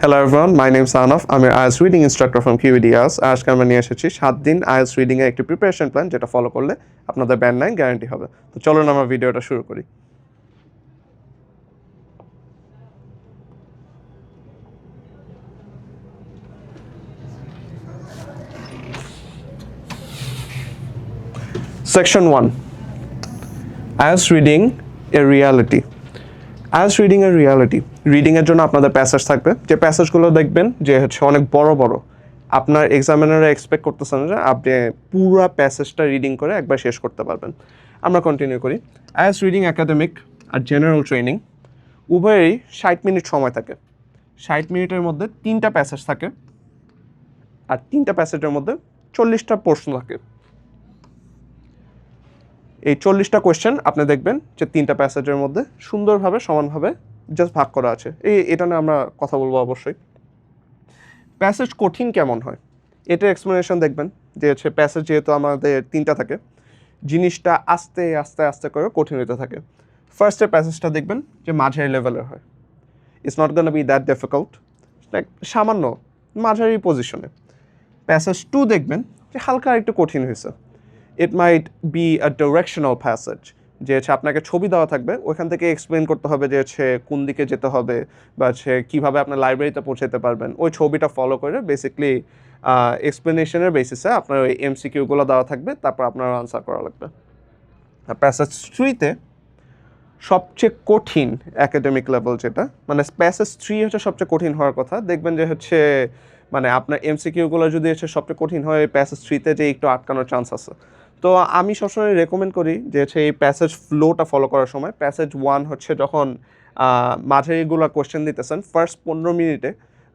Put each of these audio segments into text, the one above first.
Hello everyone, my name is Anaf. I'm an IELTS reading instructor from QEDS. আজকে আমরা নিয়ে এসেছি 7 দিন IELTS রিডিং এর একটি প্রিপারেশন প্ল্যান যেটা ফলো করলে আপনাদের ব্যান্ড 9 গ্যারান্টি হবে। তো চলুন আমরা ভিডিওটা শুরু করি। Section 1 IELTS reading a reality. IELTS reading a reality. রিডিংয়ের জন্য আপনাদের প্যাসেজ থাকবে, যে প্যাসেজগুলো দেখবেন যে হচ্ছে অনেক বড় বড়, আপনার এক্সামিনাররা এক্সপেক্ট করতেছেন যে আপনি পুরো প্যাসেজটা রিডিং করে একবার শেষ করতে পারবেন। আমরা কন্টিনিউ করি। IELTS রিডিং একাডেমিক আর জেনারেল ট্রেনিং উভয়েরই 60 মিনিট সময় থাকে। 60 মিনিটের মধ্যে 3টা প্যাসেজ থাকে, আর 3টা প্যাসেজের মধ্যে 40টা প্রশ্ন থাকে। এই 40টা কোয়েশ্চেন আপনি দেখবেন যে 3টা প্যাসেজের মধ্যে সুন্দরভাবে সমানভাবে জাস্ট ভাগ করা আছে। এটা নিয়ে আমরা কথা বলবো অবশ্যই। প্যাসেজ কঠিন কেমন হয় এটার এক্সপ্লেনেশন দেখবেন, যে হচ্ছে প্যাসেজ যেহেতু আমাদের 3টা থাকে, জিনিসটা আস্তে আস্তে আস্তে করে কঠিন হতে থাকে। ফার্স্টের প্যাসেজটা দেখবেন যে মাঝারি লেভেলের হয়, it's not gonna B that difficult, like সামান্য মাঝারি পজিশনে। প্যাসেজ 2 দেখবেন যে হালকা একটু কঠিন হয়েছে, it might be a directional passage, যে হচ্ছে আপনাকে ছবি দেওয়া থাকবে, ওইখান থেকে এক্সপ্লেন করতে হবে যে হচ্ছে কোন দিকে যেতে হবে বা হচ্ছে কীভাবে আপনার লাইব্রেরিতে পৌঁছাতে পারবেন। ওই ছবিটা ফলো করে বেসিকলি এক্সপ্লেনেশনের বেসিসে আপনার ওই এমসিকিউগুলো দেওয়া থাকবে, তারপর আপনার আনসার করা লাগবে। আর প্যাসেজ 3তে সবচেয়ে কঠিন একাডেমিক লেভেল যেটা, মানে প্যাসেজ 3 হচ্ছে সবচেয়ে কঠিন হওয়ার কথা। দেখবেন যে হচ্ছে মানে আপনার এমসিকিউগুলো যদি হচ্ছে সবচেয়ে কঠিন হয়, প্যাসেজ 3তে যে একটু আটকানোর চান্স আছে। তো আমি সবসময় রেকমেন্ড করি যে হচ্ছে এই প্যাসেজ ফ্লোটা ফলো করার সময় প্যাসেজ 1 হচ্ছে যখন মাঝারিগুলো কোয়েশ্চেন দিতেছেন, ফার্স্ট 15 মিনিটে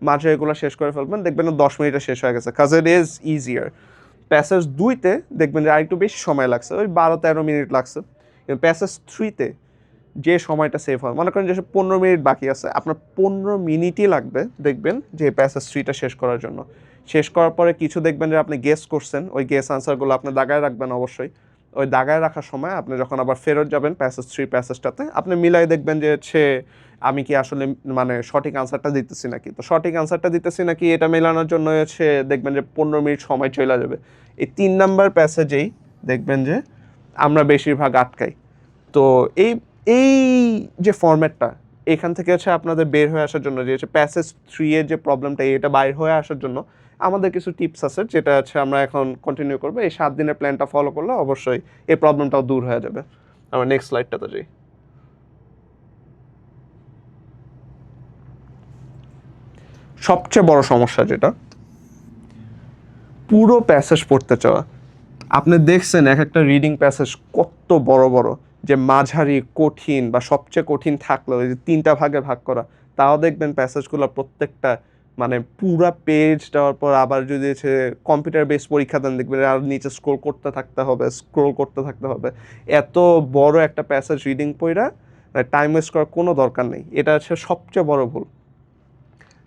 মাঝারিগুলো শেষ করে ফেলবেন, দেখবেন 10 মিনিটে শেষ হয়ে গেছে, কাজ ইট ইজ ইজিয়ার। প্যাসেজ 2তে দেখবেন যে আরেকটু বেশি সময় লাগছে, ওই 12-13 মিনিট লাগছে। কিন্তু প্যাসেজ 3তে যে সময়টা সেভ হয়, মনে করেন যে 15 মিনিট বাকি আছে, আপনার 15 মিনিটই লাগবে দেখবেন যে প্যাসেজ 3টা শেষ করার জন্য। শেষ করার পরে কিছু দেখবেন যে আপনি গেস করছেন, ওই গেস আনসারগুলো আপনি দাগায় রাখবেন অবশ্যই। ওই দাগায় রাখার সময় আপনি যখন আবার ফেরত যাবেন প্যাসেজ 3 প্যাসেজটাতে, আপনি মিলাই দেখবেন যে হচ্ছে আমি কি আসলে মানে সঠিক আনসারটা দিতেছি নাকি। তো সঠিক আনসারটা দিতেছি নাকি এটা মেলানোর জন্য হচ্ছে দেখবেন যে 15 মিনিট সময় চলে যাবে। এই 3 নাম্বার প্যাসেজেই দেখবেন যে আমরা বেশিরভাগ আটকাই। তো এই যে ফরম্যাটটা, এখান থেকে হচ্ছে আপনাদের বের হয়ে আসার জন্য, যে হচ্ছে প্যাসেজ 3 এর যে প্রবলেমটা, এটা বাইর হয়ে আসার জন্য আমাদের কিছু টিপস আছে, যেটা হচ্ছে আমরা এখন কন্টিনিউ করবো। এই 7 দিনের প্ল্যানটা ফলো করলে অবশ্যই এই প্রবলেমটাও দূর হয়ে যাবে। আমরা নেক্সট স্লাইডটাতে যাই। সবচেয়ে বড় সমস্যা যেটা, পুরো প্যাসেজ পড়তে চাওয়া। আপনি দেখছেন এক একটা রিডিং প্যাসেজ কত বড় বড়, যে মাঝারি, কঠিন বা সবচেয়ে কঠিন থাকলেও এই যে 3টা ভাগে ভাগ করা, তাও দেখবেন প্যাসেজগুলো প্রত্যেকটা মানে পুরা পেজ দেওয়ার পর আবার যদি হচ্ছে কম্পিউটার বেস পরীক্ষা দেন, দেখবেন আর নিচে স্ক্রোল করতে থাকতে হবে। এত বড় একটা প্যাসেজ রিডিং পড়া টাইম ওয়েস্ট করার কোনো দরকার নেই, এটা হচ্ছে সবচেয়ে বড় ভুল।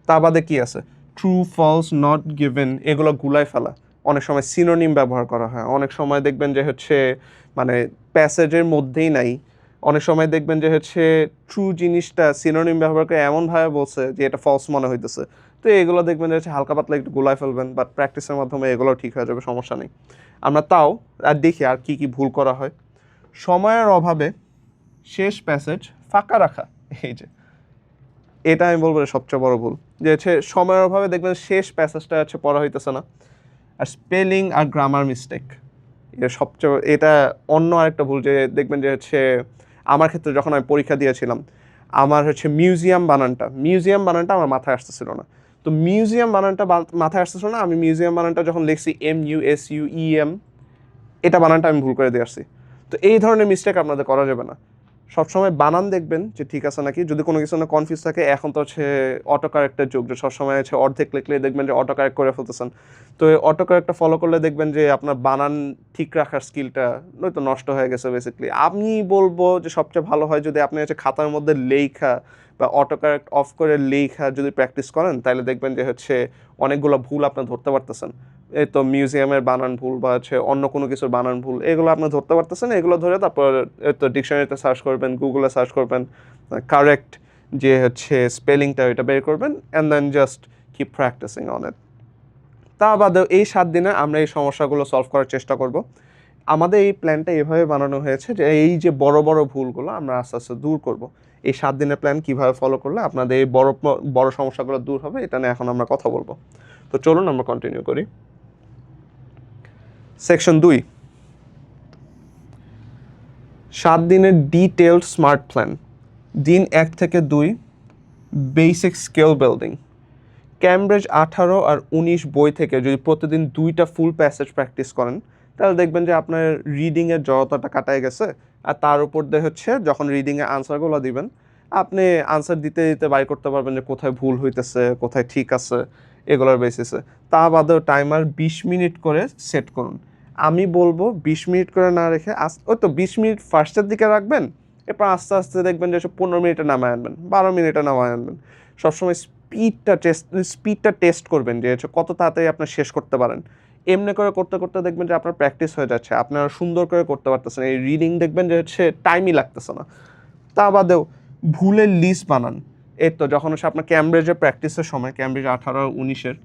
তা বাদে কি আছে, ট্রু, ফলস, নট গিভেন, এগুলো গুলাই ফেলা। অনেক সময় সিনোনিম ব্যবহার করা হয়, অনেক সময় দেখবেন যে হচ্ছে মানে প্যাসেজের মধ্যেই নাই। অনেক সময় দেখবেন যে হচ্ছে ট্রু জিনিসটা সিনোনিম ব্যবহার করে এমনভাবে বলছে যে এটা ফলস মনে হইতেছে। তো এগুলো দেখবেন যে হচ্ছে হালকা পাতলা একটু গুলাই ফেলবেন, বাট প্র্যাকটিসের মাধ্যমে এগুলো ঠিক হয়ে যাবে, সমস্যা নেই। আমরা তাও আর দেখি আর কি কি ভুল করা হয়। সময়ের অভাবে শেষ প্যাসেজ ফাঁকা রাখা, এই যে এটা আমি বলবো সবচেয়ে বড় ভুল, যে হচ্ছে সময়ের অভাবে দেখবেন শেষ প্যাসেজটা হচ্ছে পড়া হইতেছে না। আর স্পেলিং আর গ্রামার মিস্টেক, এটা অন্য আরেকটা ভুল, যে দেখবেন যে হচ্ছে আমার ক্ষেত্রে যখন আমি পরীক্ষা দিয়েছিলাম, আমার হচ্ছে মিউজিয়াম বানানটা আমার মাথায় আসতেছিল না। তো মিউজিয়াম বানানটা মাথায় আসতেছিল না, আমি মিউজিয়াম বানানটা যখন লিখছি MUSUEM, এটা বানানটা আমি ভুল করে দিয়ে আসছি। তো এই ধরনের মিস্টেক আপনাদের করা যাবে না। সবসময় বানান দেখবেন যে ঠিক আছে নাকি, যদি কোনো কিছু না কনফিউজ থাকে, এখন তো হচ্ছে অটো কারেক্টের যুগ, যে সবসময় হচ্ছে অর্ধেক লিখলে দেখবেন যে অটো কারেক্ট করে ফেলতেছেন। তো এই অটো কারেক্টটা ফলো করলে দেখবেন যে আপনার বানান ঠিক রাখার স্কিলটা নয়তো নষ্ট হয়ে গেছে বেসিক্যালি। আমি বলবো যে সবচেয়ে ভালো হয় যদি আপনি হচ্ছে খাতার মধ্যে লেখা বা অটো কারেক্ট অফ করে লেখা যদি প্র্যাকটিস করেন, তাহলে দেখবেন যে হচ্ছে অনেকগুলো ভুল আপনি ধরতে পারতেছেন। এই তো মিউজিয়ামের বানান ভুল বা হচ্ছে অন্য কোনো কিছুর বানান ভুল, এগুলো আপনি ধরতে পারতেছেন। এগুলো ধরে তারপর তো ডিকশনারিতে সার্চ করবেন, গুগলে সার্চ করবেন, কারেক্ট যে হচ্ছে স্পেলিংটা ওইটা বের করবেন and then just keep practising on it. তা বাদেও এই 7 দিনে আমরা এই সমস্যাগুলো সলভ করার চেষ্টা করব। আমাদের এই প্ল্যানটা এভাবে বানানো হয়েছে যে এই যে বড় বড় ভুলগুলো আমরা আস্তে আস্তে দূর করব। এই 7 দিনের প্ল্যান কিভাবে ফলো করলে আপনাদের এই বড় সমস্যাগুলো দূর হবে এটা নিয়ে এখন আমরা কথা বলবো। তো চলুন আমরা কন্টিনিউ করি। সেকশন 2, 7 দিনের ডিটেইলড স্মার্ট প্ল্যান। দিন 1 থেকে 2, বেসিক স্কিল বিল্ডিং। ক্যামব্রিজ 18 আর 19 বই থেকে যদি প্রতিদিন 2টা ফুল প্যাসেজ প্র্যাকটিস করেন তাহলে দেখবেন যে আপনার রিডিংয়ের জড়তাটা কাটায় গেছে। আর তার উপর দিয়ে হচ্ছে যখন রিডিংয়ে আনসারগুলো দিবেন আপনি আনসার দিতে দিতে বাই করতে পারবেন যে কোথায় ভুল হইতেছে, কোথায় ঠিক আছে, এগুলোর বেসিসে। তা বাদেও টাইমার 20 মিনিট করে সেট করুন। আমি বলবো 20 মিনিট করে না রেখে ওই তো 20 মিনিট ফার্স্টের দিকে রাখবেন, এরপর আস্তে আস্তে দেখবেন যে 15 মিনিটে নামায় আনবেন, 12 মিনিটে নামায় আনবেন। সবসময় স্পিডটা টেস্ট করবেন যে কত তাড়াতাড়ি আপনি শেষ করতে পারেন। এমনি করে করতে করতে দেখবেন যে আপনার প্র্যাকটিস হয়ে যাচ্ছে, আপনারা সুন্দর করে করতে পারতেছেন। এই রিডিং দেখবেন যে টাইমই লাগতেছে না। তা বাদেও ভুলের লিস্ট বানান। এই তো যখন আপনার ক্যামব্রিজের প্র্যাকটিসের সময়, ক্যামব্রিজ 18 আর 19-এর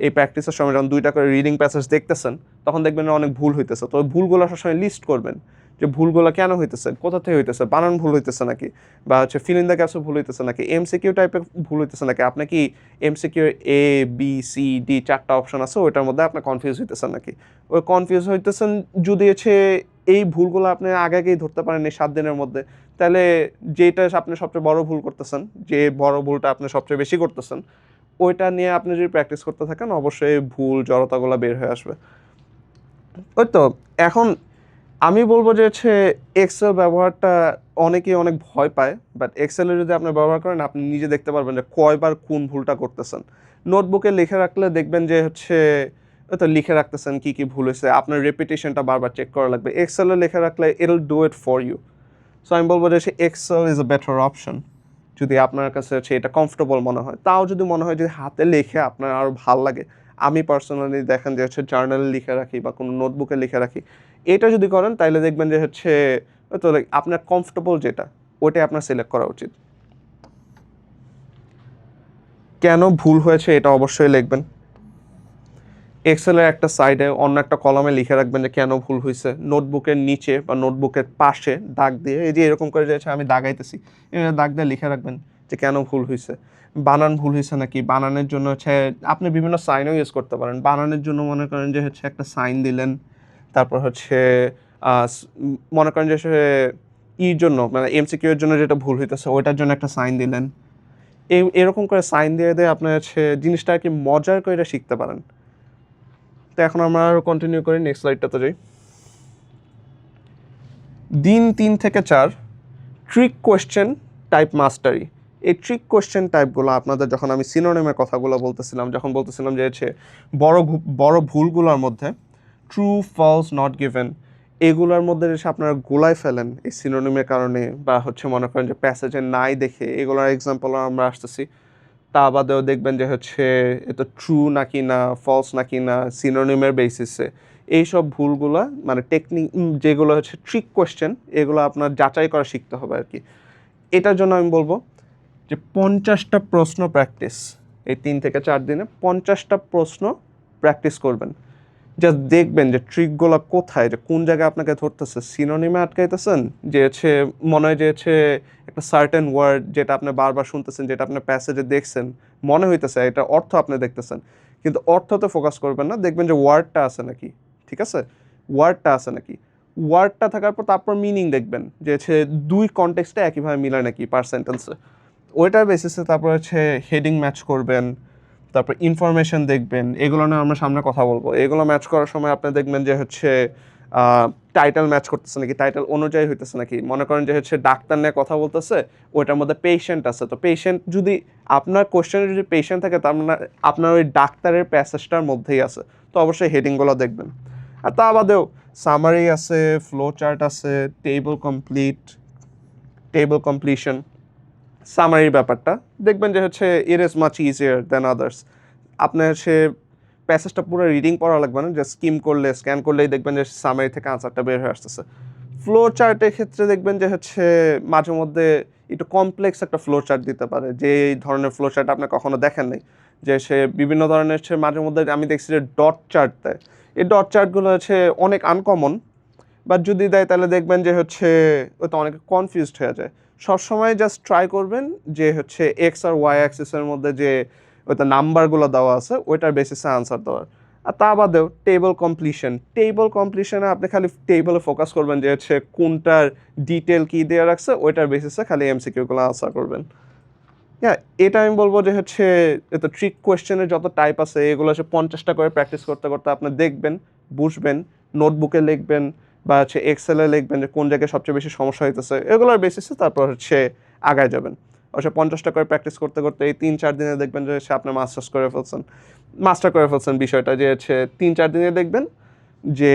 এই প্র্যাকটিসের সময় যখন 2টা করে রিডিং প্যাসেজ দেখতেছেন তখন দেখবেন অনেক ভুল হইতেছে। তো ওই ভুলগুলো সবসময় লিস্ট করবেন যে ভুলগুলো কেন হইতেছে, কোথা থেকে হইতেছে, বানান ভুল হইতেছে নাকি, বা ফিল ইন দ্য গ্যাপসে ভুল হইতেছে নাকি, এমসিকিউ টাইপের ভুল হইতেছে নাকি, আপনি কি MCQ A B C D 4টা অপশন আছে ওইটার মধ্যে আপনি কনফিউজ হইতেছেন নাকি। ওই কনফিউজ হইতেছেন যদি এই ভুলগুলো আপনি আগেই ধরতে পারেন এই 7 দিনের মধ্যে, তাহলে যেটা আপনি সবচেয়ে বড় ভুল করতেছেন, যে বড় ভুলটা আপনি সবচেয়ে বেশি করতেছেন, ওইটা নিয়ে আপনি যদি প্র্যাকটিস করতে থাকেন অবশ্যই ভুল জড়তাগুলো বের হয়ে আসবে। ওই তো এখন আমি বলবো যে এক্সেল ব্যবহারটা অনেকেই অনেক ভয় পায়, বাট এক্সেলে যদি আপনি ব্যবহার করেন আপনি নিজে দেখতে পারবেন যে কয়বার কোন ভুলটা করতেছেন। নোটবুকে লিখে রাখলে দেখবেন যে ওই তো লিখে রাখতেছেন কী কী ভুল হয়েছে, আপনার রেপিটেশনটা বারবার চেক করা লাগবে। এক্সেলে লিখে রাখলে it'll do it for you. So আমি বলবো যে Excel is a better option যদি আপনার কাছে এটা কমফোর্টেবল মনে হয়। তাও যদি মনে হয় যে হাতে লিখে আপনার আরও ভাল লাগে, আমি পার্সোনালি দেখেন যে জার্নালে লিখে রাখি বা কোনো নোটবুকে লিখে রাখি। এটা যদি করেন তাইলে দেখবেন যে তো আপনার কমফোর্টেবল যেটা ওইটাই আপনার সিলেক্ট করা উচিত। কেন ভুল হয়েছে এটা অবশ্যই লিখবেন। এক্সেলের একটা সাইডে অন্য একটা কলামে লিখে রাখবেন যে কেন ভুল হয়েছে। নোটবুকের নিচে বা নোটবুকের পাশে দাগ দিয়ে, এই যে এরকম করে যে আমি দাগাইতেছি, দাগ দিয়ে লিখে রাখবেন যে কেন ভুল হয়েছে। বানান ভুল হয়েছে নাকি, বানানের জন্য আপনি বিভিন্ন সাইনও ইউজ করতে পারেন। বানানের জন্য মনে করেন যে একটা সাইন দিলেন, তারপর মনে করেন যে জন্য মানে এমসিকিউ এর জন্য যেটা ভুল হইতেছে ওইটার জন্য একটা সাইন দিলেন। এরকম করে সাইন দিয়ে আপনার জিনিসটা আর কি মজার করে এটা শিখতে পারেন। তো এখন আমরা আরও কন্টিনিউ করি, নেক্সট স্লাইডটাতে যাই। দিন 3 থেকে 4, ট্রিক কোয়েশ্চেন টাইপ মাস্টারি। এই ট্রিক কোয়েশ্চেন টাইপগুলো আপনাদের যখন আমি সিনোনিমের কথাগুলো বলতেছিলাম, যখন বলতেছিলাম যে বড় ভুলগুলোর মধ্যে ট্রু, ফলস, নট গিভেন, এগুলোর মধ্যে আপনারা গোলায় ফেলেন এই সিনোনিমের কারণে, বা মনে করেন যে প্যাসেজে নাই দেখে, এগুলোর এক্সাম্পল আমরা আসতেছি। তা বাদেও দেখবেন যে এটা ট্রু নাকি না, ফলস নাকি না, সিনোনিমের বেসিসে এইসব ভুলগুলো মানে টেকনিক যেগুলো ট্রিক কোয়েশ্চেন, এগুলো আপনার যাচাই করা শিখতে হবে আর কি। এটার জন্য আমি বলবো যে 50টা প্রশ্ন প্র্যাকটিস, এই 3 থেকে 4 দিনে 50টা প্রশ্ন প্র্যাকটিস করবেন। জাস্ট দেখবেন যে ট্রিকগুলো কোথায়, যে কোন জায়গায় আপনাকে ধরতেছে। সিনোনিমে আটকাইতেছেন, যে মনে হয় যে একটা সার্টেন ওয়ার্ড যেটা আপনি বারবার শুনতেছেন, যেটা আপনার প্যাসেজে দেখছেন, মনে হইতেছে এটা অর্থ আপনি দেখতেছেন, কিন্তু অর্থতে ফোকাস করবেন না, দেখবেন যে ওয়ার্ডটা আছে নাকি, ঠিক আছে, ওয়ার্ডটা আছে নাকি। ওয়ার্ডটা থাকার পর তারপর মিনিং দেখবেন যে দুই কনটেক্সটে একইভাবে মিলায় নাকি পার সেন্টেন্সে। ওইটার বেসিসে তারপর হেডিং ম্যাচ করবেন, তারপর ইনফরমেশন দেখবেন। এগুলো নিয়ে আমরা সামনে কথা বলবো। এগুলো ম্যাচ করার সময় আপনি দেখবেন যে টাইটেল ম্যাচ করতেছে নাকি, টাইটেল অনুযায়ী হইতেছে নাকি। মনে করেন যে ডাক্তার নিয়ে কথা বলতেছে, ওইটার মধ্যে পেশেন্ট আছে, তো পেশেন্ট যদি আপনার কোশ্চেনে যদি পেশেন্ট থাকে তার মানে আপনার ওই ডাক্তারের প্যাসেজটার মধ্যেই আছে, তো অবশ্যই হেডিংগুলো দেখবেন। আর তা বাদেও সামারি আছে, ফ্লো চার্ট আছে, টেবল কমপ্লিশন। সামারির ব্যাপারটা দেখবেন যে it is much easier than others. আপনার প্যাসেজটা পুরো রিডিং পড়া লাগবে না, জাস্ট স্ক্যান করলেই দেখবেন যে সামারি থেকে আনসারটা বের হয়ে আসতেছে। ফ্লো চার্টের ক্ষেত্রে দেখবেন যে মাঝে মধ্যে একটু কমপ্লেক্স একটা ফ্লো চার্ট দিতে পারে, যে এই ধরনের ফ্লো চার্ট আপনি কখনো দেখেন নাই, যে সে বিভিন্ন ধরনের হচ্ছে মাঝে মধ্যে আমি দেখছি যে ডট চার্ট দেয়। এই ডট চার্টগুলো হচ্ছে অনেক আনকমন, বাট যদি দেয় তাহলে দেখবেন যে হচ্ছে ওইটা অনেকে কনফিউজড হয়ে যায়। সবসময় জাস্ট ট্রাই করবেন যে হচ্ছে এক্স আর ওয়াই অ্যাক্সিসের মধ্যে যে ওইটা নাম্বারগুলো দেওয়া আছে ওইটার বেসিসে আনসার দেওয়ার। আর তা বাদেও টেবল কমপ্লিশনে আপনি খালি টেবলে ফোকাস করবেন যে হচ্ছে কোনটার ডিটেল কী দেওয়া রাখছে ওইটার বেসিসে খালি এমসিকিউগুলো আনসার করবেন। হ্যাঁ, এটা আমি বলবো যে হচ্ছে এত ট্রিক কোয়েশ্চেনের যত টাইপ আছে এগুলো হচ্ছে 50টা করে প্র্যাকটিস করতে করতে আপনি দেখবেন, বুঝবেন, নোটবুকে লিখবেন বা হচ্ছে এক্সেলে লিখবেন যে কোন জায়গায় সবচেয়ে বেশি সমস্যা হইতেছে, এগুলোর বেসিসে তারপর হচ্ছে আগায় যাবেন। অবশ্য 50টা করে প্র্যাকটিস করতে করতে এই 3-4 দিনে দেখবেন যে হচ্ছে আপনি মাস্টার করে ফেলছেন বিষয়টা, যে হচ্ছে 3-4 দিনে দেখবেন যে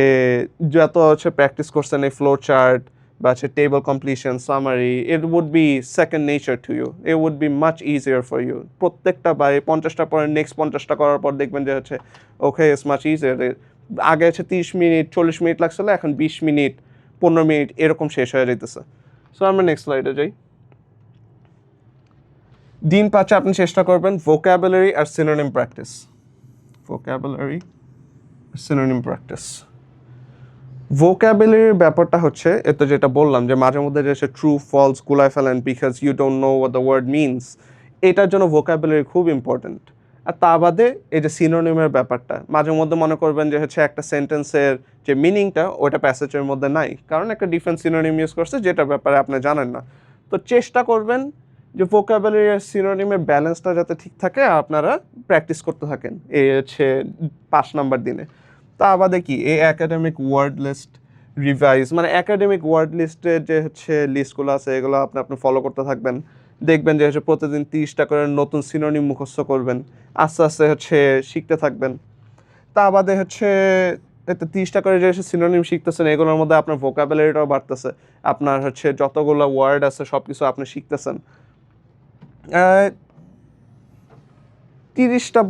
যত হচ্ছে প্র্যাকটিস করছেন এই ফ্লো চার্ট বা হচ্ছে table completion, summary, it would be second nature to you, it would be much easier for you. প্রত্যেকটা বা এই 50টা পরে নেক্সট 50টা করার পর দেখবেন যে হচ্ছে ওকে ইটস মাচ ইজিয়ার। আগে হচ্ছে 30 মিনিট 40 মিনিট লাগছিল, এখন 20 মিনিট 15 মিনিট এরকম শেষ হয়ে যেতেছে। সো আমরা নেক্সট স্লাইডে যাই। দিন 5 আপনি চেষ্টা করবেন ভোকাবুলারি আর সিনোনিম প্র্যাকটিস। ভোকাবুলারির ব্যাপারটা হচ্ছে এতে যেটা বললাম যে মাঝে মধ্যে যে ট্রু ফলস গুলায় ফেলেন because you don't know what the word means, এটার জন্য ভোকাবুলারি খুব ইম্পর্টেন্ট। আর তা বাদে এই যে সিনোনিমের ব্যাপারটা মাঝে মধ্যে মনে করবেন যে হচ্ছে একটা সেন্টেন্সের যে মিনিংটা ওইটা প্যাসেজের মধ্যে নাই, কারণ একটা ডিফারেন্ট সিনোনিম ইউজ করছে যেটার ব্যাপারে আপনি জানেন না। তো চেষ্টা করবেন যে ভোকাবুলারি আর সিনোনিমের ব্যালেন্সটা যাতে ঠিক থাকে, আপনারা প্র্যাকটিস করতে থাকেন এই হচ্ছে 5 নাম্বার দিনে। তা বাদে কি এই একাডেমিক ওয়ার্ড লিস্ট রিভাইজ, মানে একাডেমিক ওয়ার্ড লিস্টের যে হচ্ছে লিস্টগুলো আছে এগুলো আপনি ফলো করতে থাকবেন। দেখবেন যে হচ্ছে প্রতিদিন 30টা করে নতুন সিনোনিম মুখস্থ করবেন, আস্তে আস্তে হচ্ছে শিখতে থাকবেন। তা বাদে হচ্ছে এতে 30টা করে যে হচ্ছে সিনোনিম শিখতেছেন এগুলোর মধ্যে আপনার ভোকাবুলারিটাও বাড়তেছে, আপনার হচ্ছে যতগুলো ওয়ার্ড আছে সব কিছু আপনি শিখতেছেন। 30টা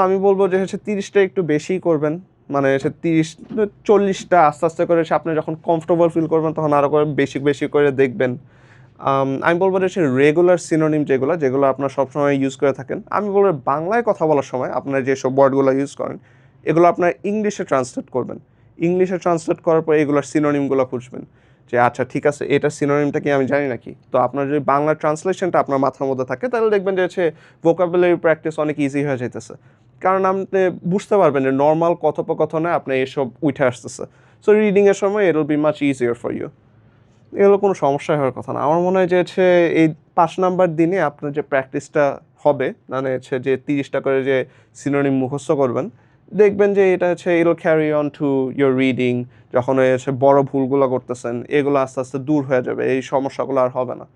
আমি বলবো যে হচ্ছে 30টা একটু বেশিই করবেন, মানে হচ্ছে 30-40টা আস্তে আস্তে করে আপনি যখন কমফোর্টেবল ফিল করবেন তখন আরও করে বেশি বেশি করে দেখবেন। আমি বলবো যে হচ্ছে রেগুলার সিনোনিম যেগুলো আপনার সবসময় ইউজ করে থাকেন, আমি বলবো বাংলায় কথা বলার সময় আপনার যেসব ওয়ার্ডগুলো ইউজ করেন এগুলো আপনার ইংলিশে ট্রান্সলেট করবেন। ইংলিশে ট্রান্সলেট করার পর এগুলোর সিনোনিমগুলো খুঁজবেন যে আচ্ছা ঠিক আছে এটার সিনোনিমটা কি আমি জানি নাকি। তো আপনার যদি বাংলা ট্রান্সলেশনটা আপনার মাথার মধ্যে থাকে তাহলে দেখবেন যে হচ্ছে ভোকাবুলারি প্র্যাকটিস অনেক ইজি হয়ে যাইতেছে, কারণ আপনি বুঝতে পারবেন যে নর্মাল কথোপকথনে আপনি এসব উঠে আসতেছে। সো রিডিংয়ের সময় it will be much easier for you. এগুলো কোনো সমস্যা হওয়ার কথা না। আমার মনে হয় যে হচ্ছে এই 5 নাম্বার দিনে আপনার যে প্র্যাকটিসটা হবে, মানে হচ্ছে যে 30টা করে যে সিনোনিম মুখস্থ করবেন, দেখবেন যে এটা হচ্ছে it'll carry on to your reading. যখন হচ্ছে বড় ভুলগুলো করতেছেন এগুলো আস্তে আস্তে দূর হয়ে যাবে, এই সমস্যাগুলো আর হবে না।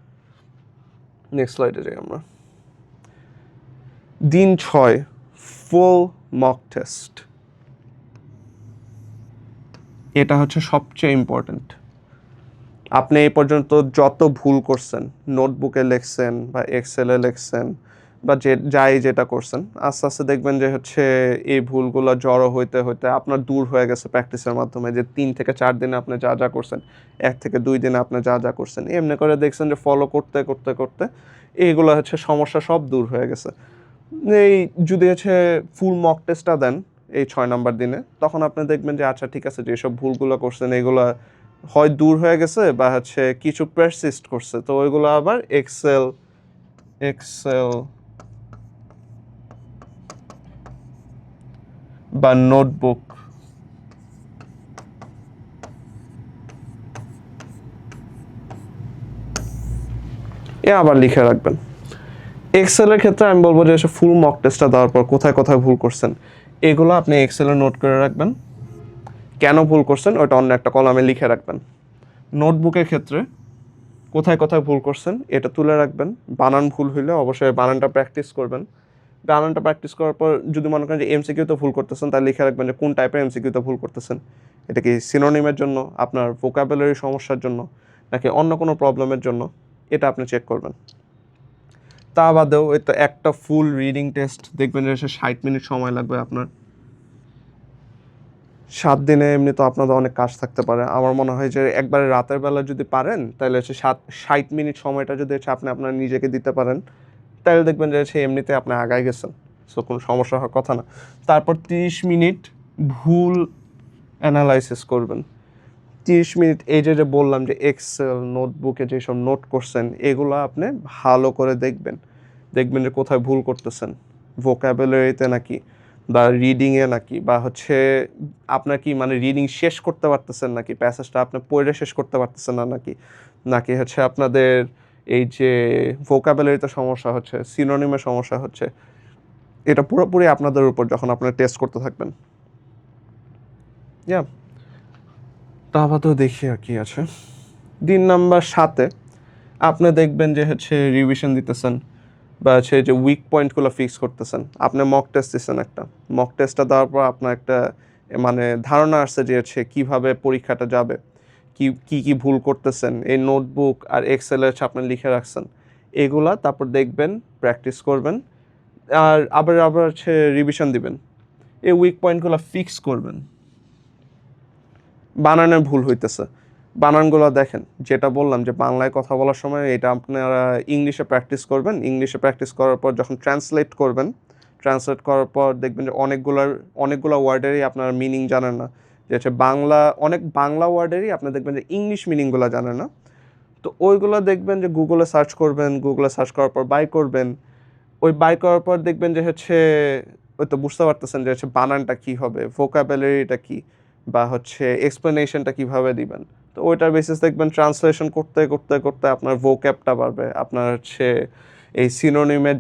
নেক্সট স্লাইডে যাই আমরা। দিন 6 ফুল মক টেস্ট। এটা হচ্ছে সবচেয়ে ইম্পর্ট্যান্ট। আপনি এই পর্যন্ত যত ভুল করছেন, নোটবুকে লিখছেন বা এক্সেলে লিখছেন বা যেটা করছেন, আস্তে আস্তে দেখবেন যে হচ্ছে এই ভুলগুলো জড়ো হইতে হইতে আপনার দূর হয়ে গেছে প্র্যাকটিসের মাধ্যমে। যে 3 থেকে 4 দিনে আপনি যা যা করছেন, 1 থেকে 2 দিনে আপনি যা যা করছেন, এমনি করে দেখছেন যে ফলো করতে করতে করতে এইগুলো হচ্ছে সমস্যা সব দূর হয়ে গেছে। এই যদি হচ্ছে ফুল মক টেস্টটা দেন এই 6 নাম্বার দিনে, তখন আপনি দেখবেন যে আচ্ছা ঠিক আছে যেসব ভুলগুলো করছেন এগুলো হয় দূর হয়ে গেছে বা হচ্ছে কিছু পারসিস্ট করছে, তো ওইগুলো আবার এক্সেল বা নোটবুক আবার লিখে রাখবেন। এক্সেলের ক্ষেত্রে আমি বলবো যে ফুল মক টেস্টটা দেওয়ার পর কোথায় কোথায় ভুল করছেন এগুলো আপনি এক্সেলে নোট করে রাখবেন। কেন ভুল করছেন ওটা অন্য একটা কলামে লিখে রাখবেন। নোটবুকের ক্ষেত্রে কোথায় কোথায় ভুল করছেন এটা তুলে রাখবেন। বানান ভুল হইলে অবশ্যই বানানটা প্র্যাকটিস করবেন। বানানটা প্র্যাকটিস করার পর যদি মনে করেন যে এমসিকিউতে ভুল করতেছেন তাহলে লিখে রাখবেন যে কোন টাইপের এমসিকিউতে ভুল করতেছেন। এটা কি সিনোনিমের জন্য, আপনার ভোকাবুলারি সমস্যার জন্য, নাকি অন্য কোনো প্রবলেমের জন্য, এটা আপনি চেক করবেন। তা বাদেও এটা একটা ফুল রিডিং টেস্ট দেখবেন যে 60 মিনিট সময় লাগবে আপনার। 7 দিনে এমনি তো আপনাদের অনেক কাজ থাকতে পারে। আমার মনে হয় যে একবারে রাতের বেলা যদি পারেন তাহলে হচ্ছে 60 মিনিট সময়টা যদি হচ্ছে আপনি আপনার নিজেকে দিতে পারেন, তাহলে দেখবেন যে হচ্ছে এমনিতে আপনি আগায় গেছেন। সো কোনো সমস্যা হওয়ার কথা না। তারপর 30 মিনিট ভুল অ্যানালাইসিস করবেন। 30 মিনিট এই যে বললাম যে এক্সেল নোটবুকে যেসব নোট করছেন এগুলো আপনি ভালো করে দেখবেন। দেখবেন যে কোথায় ভুল করতেছেন, ভোকাবুলারিতে নাকি, বা রিডিংয়ে নাকি, বা হচ্ছে আপনার কি মানে রিডিং শেষ করতে পারতেছেন নাকি, প্যাসেজটা আপনি পড়ে শেষ করতে পারতেছেন না নাকি, নাকি হচ্ছে আপনাদের এই যে ভোকাবুলারিতে সমস্যা হচ্ছে, সিনোনিমে সমস্যা হচ্ছে। এটা পুরোপুরি আপনাদের উপর যখন আপনারা টেস্ট করতে থাকবেন। ইয়া, তা বাদেও দেখি আর কি আছে। দিন নাম্বার 7-এ আপনি দেখবেন যে হচ্ছে রিভিশন দিতেছেন বা হচ্ছে যে উইক পয়েন্টগুলো ফিক্স করতেছেন। আপনি মক টেস্ট দিচ্ছেন একটা। মক টেস্টটা দেওয়ার পর আপনার একটা মানে ধারণা আসছে যে হচ্ছে কীভাবে পরীক্ষাটা যাবে, কি ভুল করতেছেন। এই নোটবুক আর এক্সেলে হচ্ছে আপনি লিখে রাখছেন। এগুলা তারপর দেখবেন, প্র্যাকটিস করবেন, আর আবার হচ্ছে রিভিশন দিবেন। এই উইক পয়েন্টগুলো ফিক্স করবেন। বানানের ভুল হইতেছে, বানানগুলো দেখেন। যেটা বললাম যে বাংলায় কথা বলার সময় এটা আপনারা ইংলিশে প্র্যাকটিস করবেন। ইংলিশে প্র্যাকটিস করার পর যখন ট্রান্সলেট করবেন, ট্রান্সলেট করার পর দেখবেন যে অনেকগুলো ওয়ার্ডেরই আপনার মিনিং জানেন না। যে হচ্ছে অনেক বাংলা ওয়ার্ডেরই আপনি দেখবেন যে ইংলিশ মিনিংগুলো জানেন না। তো ওইগুলো দেখবেন যে গুগলে সার্চ করবেন, গুগলে সার্চ করার পর বাই করবেন। ওই বাই করার পর দেখবেন যে হচ্ছে ওই তো বুঝতে পারতেছেন যে হচ্ছে বানানটা কী হবে, ভোকাবুলারিটা কী, বা হচ্ছে এক্সপ্লেনেশনটা কীভাবে দিবেন। তো ওইটার বেসিস দেখবেন ট্রান্সলেশন করতে করতে করতে আপনার ভোক্যাবটা বাড়বে, আপনার হচ্ছে এই সিনোনিমের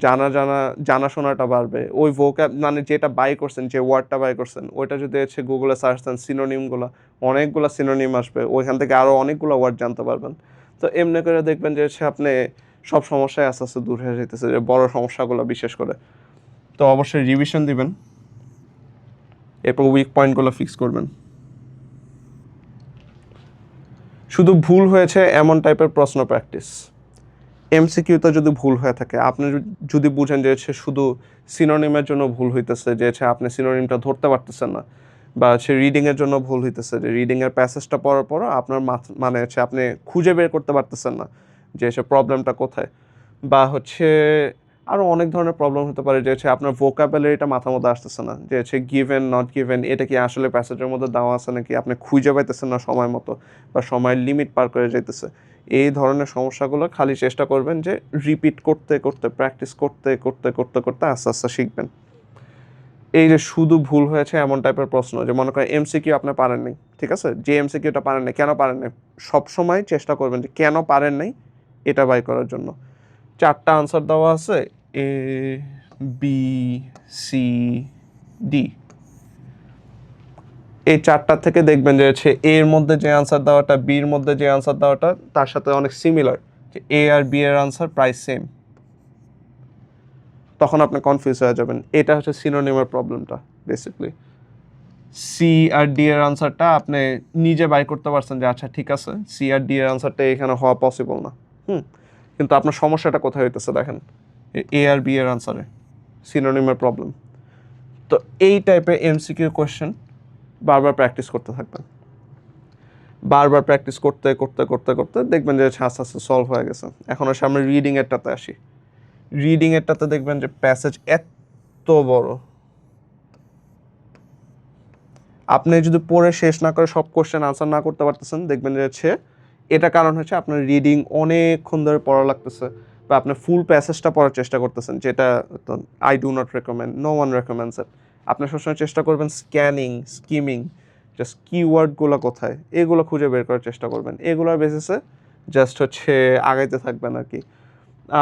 জানাশোনাটা বাড়বে। ওই ভোক্যাব মানে যেটা বাই করছেন, যে ওয়ার্ডটা বাই করছেন, ওইটা যদি হচ্ছে গুগলে সার্চ দেন সিনোনিমগুলো, অনেকগুলো সিনোনিম আসবে, ওইখান থেকে আরও অনেকগুলো ওয়ার্ড জানতে পারবেন। তো এমনি করে দেখবেন যে হচ্ছে আপনি সব সমস্যায় আস্তে আস্তে দূর হয়ে যেতেছে, যে বড় সমস্যাগুলো বিশেষ করে। তো অবশ্যই রিভিশন দিবেন, এরপর উইক পয়েন্টগুলো ফিক্স করবেন। শুধু ভুল হয়েছে এমন টাইপের প্রশ্ন প্র্যাকটিস। এমসিকিউতে যদি ভুল হয়ে থাকে, আপনি যদি বুঝেন যে হচ্ছে শুধু সিনোনিমের জন্য ভুল হইতেছে, যে হচ্ছে আপনি সিনোনিমটা ধরতে পারতেছেন না, বা হচ্ছে রিডিংয়ের জন্য ভুল হইতেছে, যে রিডিংয়ের প্যাসেজটা পড়ার পরও আপনার মানে হচ্ছে আপনি খুঁজে বের করতে পারতেছেন না যে হচ্ছে প্রবলেমটা কোথায়, বা হচ্ছে আরও অনেক ধরনের প্রবলেম হতে পারে, যে হচ্ছে আপনার ভোকাবুলারিটা মাথার মধ্যে আসতেছে না, যে হচ্ছে গিভেন নট গিভেন এটা কি আসলে প্যাসেজের মধ্যে দেওয়া আছে নাকি, আপনি খুঁজে পাইতেছেন না সময় মতো, বা সময়ের লিমিট পার করে যাইতেছে। এই ধরনের সমস্যাগুলো খালি চেষ্টা করবেন যে রিপিট করতে করতে, প্র্যাকটিস করতে করতে করতে করতে আস্তে আস্তে শিখবেন। এই যে শুধু ভুল হয়েছে এমন টাইপের প্রশ্ন, যে মনে করেন এমসিকিউ আপনি পারেন নাই, ঠিক আছে, যে এমসিকিউটা পারেন নাই, কেন পারেন নাই, সবসময় চেষ্টা করবেন যে কেন পারেন নাই এটা বাই করার জন্য। 4টা আনসার দেওয়া আছে, এ বি সি ডি। এই 4টা থেকে দেখবেন যে হচ্ছে এর মধ্যে যে আনসার দেওয়াটা, বির মধ্যে যে আনসার দেওয়াটা তার সাথে অনেক সিমিলার, যে এ আর বি এর আনসার প্রায় সেম। তখন আপনি কনফিউজ হয়ে যাবেন। এটা হচ্ছে সিনোনিমের প্রবলেমটা বেসিক্যালি। সি আর ডি এর আনসারটা আপনি নিজে বাই করতে পারছেন যে আচ্ছা ঠিক আছে, সি আর ডি এর আনসারটা এখানে হওয়া পসিবল না। কিন্তু আপনার সমস্যাটা কোথায় হইতেছে দেখেন, এ আর বি এর আনসারে সিনোনিমের প্রবলেম। তো এই টাইপের এমসিকিউ কোয়েশ্চেন বারবার প্র্যাকটিস করতে থাকবেন। বারবার প্র্যাকটিস করতে করতে করতে করতে দেখবেন যে আস্তে আস্তে সলভ হয়ে গেছে। এখন আর সামনে রিডিংয়েরটাতে আসি। রিডিংয়েরটাতে দেখবেন যে প্যাসেজ এত বড়, আপনি যদি পড়ে শেষ না করে সব কোশ্চেন আনসার না করতে পারতেছেন, দেখবেন যে হচ্ছে এটা কারণ হচ্ছে আপনার রিডিং অনেকক্ষণ ধরে পড়া লাগতেছে, বা আপনি ফুল প্যাসেজটা পড়ার চেষ্টা করতেছেন, যেটা I do not recommend, no one recommends it. আপনি সবসময় চেষ্টা করবেন স্ক্যানিং, স্কিমিং, জাস্ট কিওয়ার্ডগুলো কোথায় এগুলো খুঁজে বের করার চেষ্টা করবেন। এগুলোর বেসিসে জাস্ট হচ্ছে আগাইতে থাকবেন আর কি।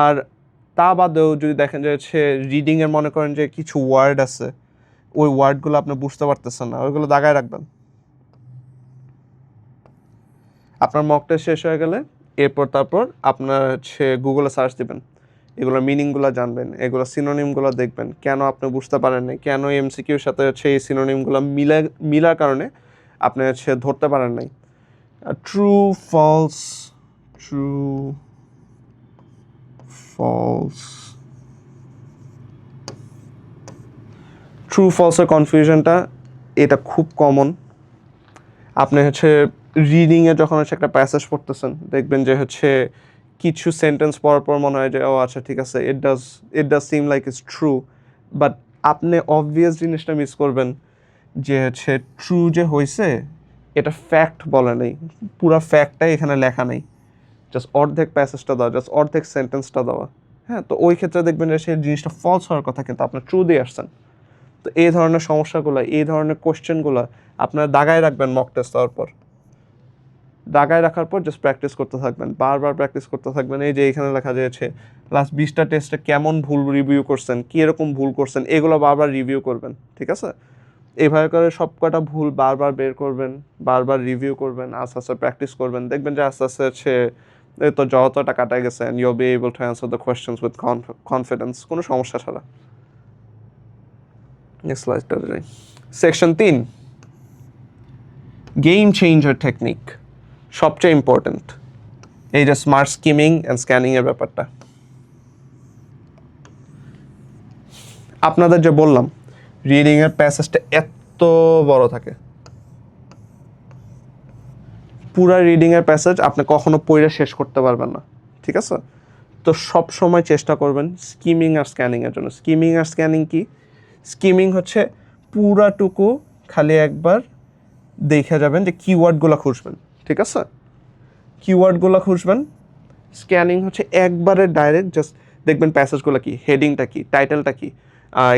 আর তা বাদেও যদি দেখেন যে হচ্ছে রিডিংয়ের মনে করেন যে কিছু ওয়ার্ড আছে, ওই ওয়ার্ডগুলো আপনি বুঝতে পারতেছেন না, ওইগুলো দাগায় রাখবেন। আপনার মক টেস্ট শেষ হয়ে গেলে তারপর আপনার হচ্ছে গুগলে সার্চ দিবেন, এগুলোর মিনিংগুলো জানবেন, এগুলো সিনোনিমগুলো দেখবেন, কেন আপনি বুঝতে পারেন নাই, কেন এমসিকিউর সাথে হচ্ছে এই সিনোনিমগুলো মিলার কারণে আপনি হচ্ছে ধরতে পারেন নাই। True false, true false, true ফলসের কনফিউশনটা এটা খুব কমন, আপনি হচ্ছে রিডিংয়ে যখন হচ্ছে একটা প্যাসেজ পড়তেছেন দেখবেন যে হচ্ছে কিছু সেন্টেন্স পড়ার পর মনে হয় যে ও আচ্ছা ঠিক আছে it does SIM like it's true, but আপনি অবভিয়াস জিনিসটা মিস করবেন যে হচ্ছে ট্রু যে হয়েছে এটা ফ্যাক্ট বলে নেই, পুরো ফ্যাক্টটাই এখানে লেখা নেই, জাস্ট অর্ধেক প্যাসেজটা দেওয়া, জাস্ট অর্ধেক সেন্টেন্সটা দেওয়া। হ্যাঁ, তো ওই ক্ষেত্রে দেখবেন যে সেই জিনিসটা ফলস হওয়ার কথা কিন্তু আপনার ট্রু দিয়ে আসছেন। তো এই ধরনের সমস্যাগুলো, এই ধরনের কোশ্চেনগুলো আপনার দাগায় রাখবেন মক টেস্ট দেওয়ার পর। দাগায় রাখার পর জাস্ট প্র্যাকটিস করতে থাকবেন, বারবার প্র্যাকটিস করতে থাকবেন। এই যে এখানে লেখা যাচ্ছে লাস্ট 20টা টেস্টে কেমন ভুল রিভিউ করছেন, কী এরকম ভুল করছেন, এগুলো বারবার রিভিউ করবেন, ঠিক আছে? এইভাবে করে সব কটা ভুল বারবার বের করবেন, বারবার রিভিউ করবেন, আস্তে আস্তে প্র্যাকটিস করবেন, দেখবেন যে আস্তে আস্তে হচ্ছে এই তো যতটা কাটা গেছে and you'll be able two answer the questions with confidence, কোনো সমস্যা ছাড়া। নেক্সট স্লাইডটা যাই। সেকশন 3, গেম চেঞ্জার টেকনিক, সবচেয়ে ইম্পর্টেন্ট এই যে স্মার্ট স্কিমিং অ্যান্ড স্ক্যানিংয়ের ব্যাপারটা। আপনাদের যে বললাম রিডিংয়ের প্যাসেজটা এত বড় থাকে, পুরা রিডিংয়ের প্যাসেজ আপনি কখনো পড়ে শেষ করতে পারবেন না, ঠিক আছে? তো সব সময় চেষ্টা করবেন স্কিমিং আর স্ক্যানিংয়ের জন্য। স্কিমিং আর স্ক্যানিং কি? স্কিমিং হচ্ছে পুরাটুকু খালি একবার দেখে যাবেন, যে কিওয়ার্ডগুলো খুঁজবেন, ঠিক আছে? কিওয়ার্ডগুলো খুঁজবেন। স্ক্যানিং হচ্ছে একবারে ডাইরেক্ট জাস্ট দেখবেন প্যাসেজগুলো কি, হেডিংটা কি, টাইটেলটা কি,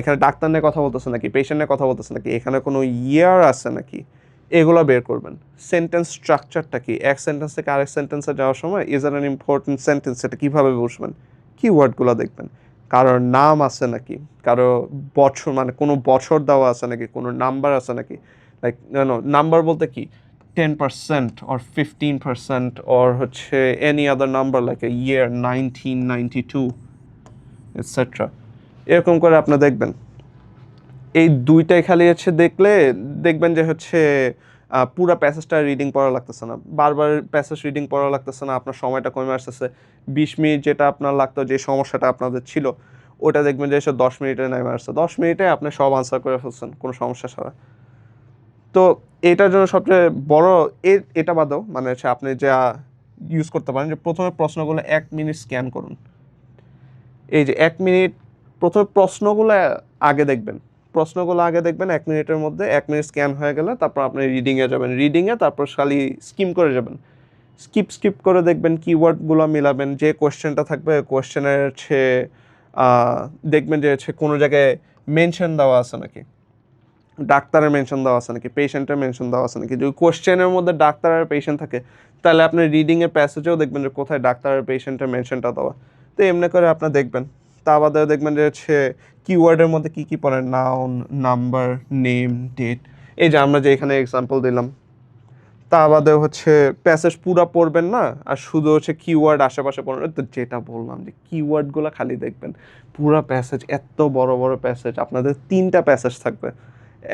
এখানে ডাক্তার নিয়ে কথা বলতেছে নাকি, পেশেন্ট নিয়ে কথা বলতেছে নাকি, এখানে কোনো ইয়ার আছে নাকি, এগুলো বের করবেন। সেন্টেন্স স্ট্রাকচারটা কি, এক সেন্টেন্স থেকে আরেক সেন্টেন্সে যাওয়ার সময় ইজ অ্যান ইম্পর্টেন্ট সেন্টেন্স, সেটা কীভাবে বুঝবেন? কিওয়ার্ডগুলো দেখবেন। কারোর নাম আছে নাকি, কারো বছর মানে কোনো বছর দেওয়া আছে নাকি, কোনো নাম্বার আছে নাকি, লাইক নাম্বার বলতে কি 10% or 15% or হচ্ছে any other number like a year 1992 etc. এরকম করে আপনি দেখবেন। এই দুইটাই খালি হচ্ছে দেখলে দেখবেন যে হচ্ছে পুরা প্যাসেজটা রিডিং পড়া লাগতেছে না, বারবার প্যাসেজ রিডিং পড়া লাগতেছে না, আপনার সময়টা কমে আসতেছে। 20 মিনিট যেটা আপনার লাগতো, যে সমস্যাটা আপনাদের ছিল ওটা দেখবেন যে এসে 10 মিনিটে নেমে আসছে, 10 মিনিটে আপনি সব আনসার করে ফেলছেন কোনো সমস্যা ছাড়া। তো এটার জন্য সবচেয়ে বড় এটা বাদেও মানে হচ্ছে আপনি যা ইউজ করতে পারেন যে প্রথমে প্রশ্নগুলো 1 মিনিট স্ক্যান করুন। এই যে 1 মিনিট প্রথমে প্রশ্নগুলো আগে দেখবেন, 1 মিনিটের মধ্যে 1 মিনিট স্ক্যান হয়ে গেলে তারপর আপনি রিডিংয়ে যাবেন, রিডিংয়ে তারপর খালি স্কিম করে যাবেন, স্কিপ করে দেখবেন, কিওয়ার্ডগুলো মিলাবেন, যে কোয়েশ্চেনটা থাকবে কোয়েশ্চেনের হচ্ছে দেখবেন যে হচ্ছে কোনো জায়গায় মেনশন দেওয়া আছে নাকি, ডাক্তারের মেনশন দেওয়া আছে নাকি, পেশেন্টের মেনশন দেওয়া আছে নাকি। যদি কোশ্চেনের মধ্যে ডাক্তার আর পেশেন্ট থাকে তাহলে আপনি রিডিংয়ের প্যাসেজেও দেখবেন যে কোথায় ডাক্তার আর পেশেন্টের মেনশনটা দেওয়া। তো এমনি করে আপনি দেখবেন। তা বাদেও দেখবেন যে হচ্ছে কিওয়ার্ডের মধ্যে কী কী পড়েন, নাউন, নাম্বার, নেম, ডেট, এই যে আমরা যে এখানে এক্সাম্পল দিলাম। তা বাদেও হচ্ছে প্যাসেজ পুরা পড়বেন না, আর শুধু হচ্ছে কিওয়ার্ড আশেপাশে পড়বেন। তো যেটা বললাম যে কিওয়ার্ডগুলো খালি দেখবেন। পুরা প্যাসেজ এত বড় বড় প্যাসেজ, আপনাদের 3টা প্যাসেজ থাকবে,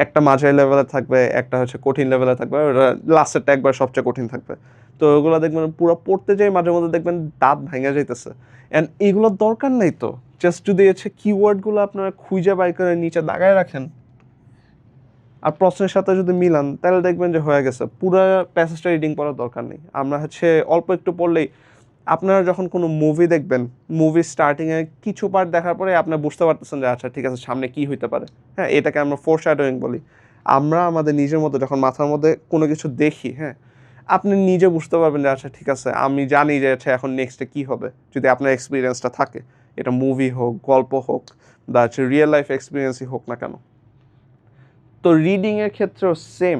একটা মাঝারি লেভেলে থাকবে, একটা হচ্ছে কঠিন লেভেলে থাকবে, ওটা লাস্টেরটা একবার সবচেয়ে কঠিন থাকবে। তো ওগুলো দেখবেন পুরো পড়তে যাই মাঝে মধ্যে দেখবেন দাঁত ভেঙে যাইতেছে, অ্যান্ড এগুলোর দরকার নেই। তো জাস্ট যদি হচ্ছে কিওয়ার্ডগুলো আপনারা খুঁজে বাই করে নিচে দাগায় রাখেন আর প্রশ্নের সাথে যদি মিলান তাহলে দেখবেন যে হয়ে গেছে, পুরো প্যাসেজটা রিডিং পড়ার দরকার নেই। আমরা হচ্ছে অল্প একটু পড়লেই, আপনারা যখন কোনো মুভি দেখবেন, মুভি স্টার্টিংয়ে কিছু পার্ট দেখার পরে আপনারা বুঝতে পারতেছেন যে আচ্ছা ঠিক আছে সামনে কী হইতে পারে। হ্যাঁ, এটাকে আমরা ফোরশ্যাডোয়িং বলি। আমরা আমাদের নিজের মতো যখন মাথার মধ্যে কোনো কিছু দেখি, হ্যাঁ, আপনি নিজে বুঝতে পারবেন যে আচ্ছা ঠিক আছে আমি জানি যে আচ্ছা এখন নেক্সটে কী হবে, যদি আপনার এক্সপিরিয়েন্সটা থাকে। এটা মুভি হোক, গল্প হোক, বা হচ্ছে রিয়েল লাইফ এক্সপিরিয়েন্সই হোক না কেন। তো রিডিংয়ের ক্ষেত্রেও সেম,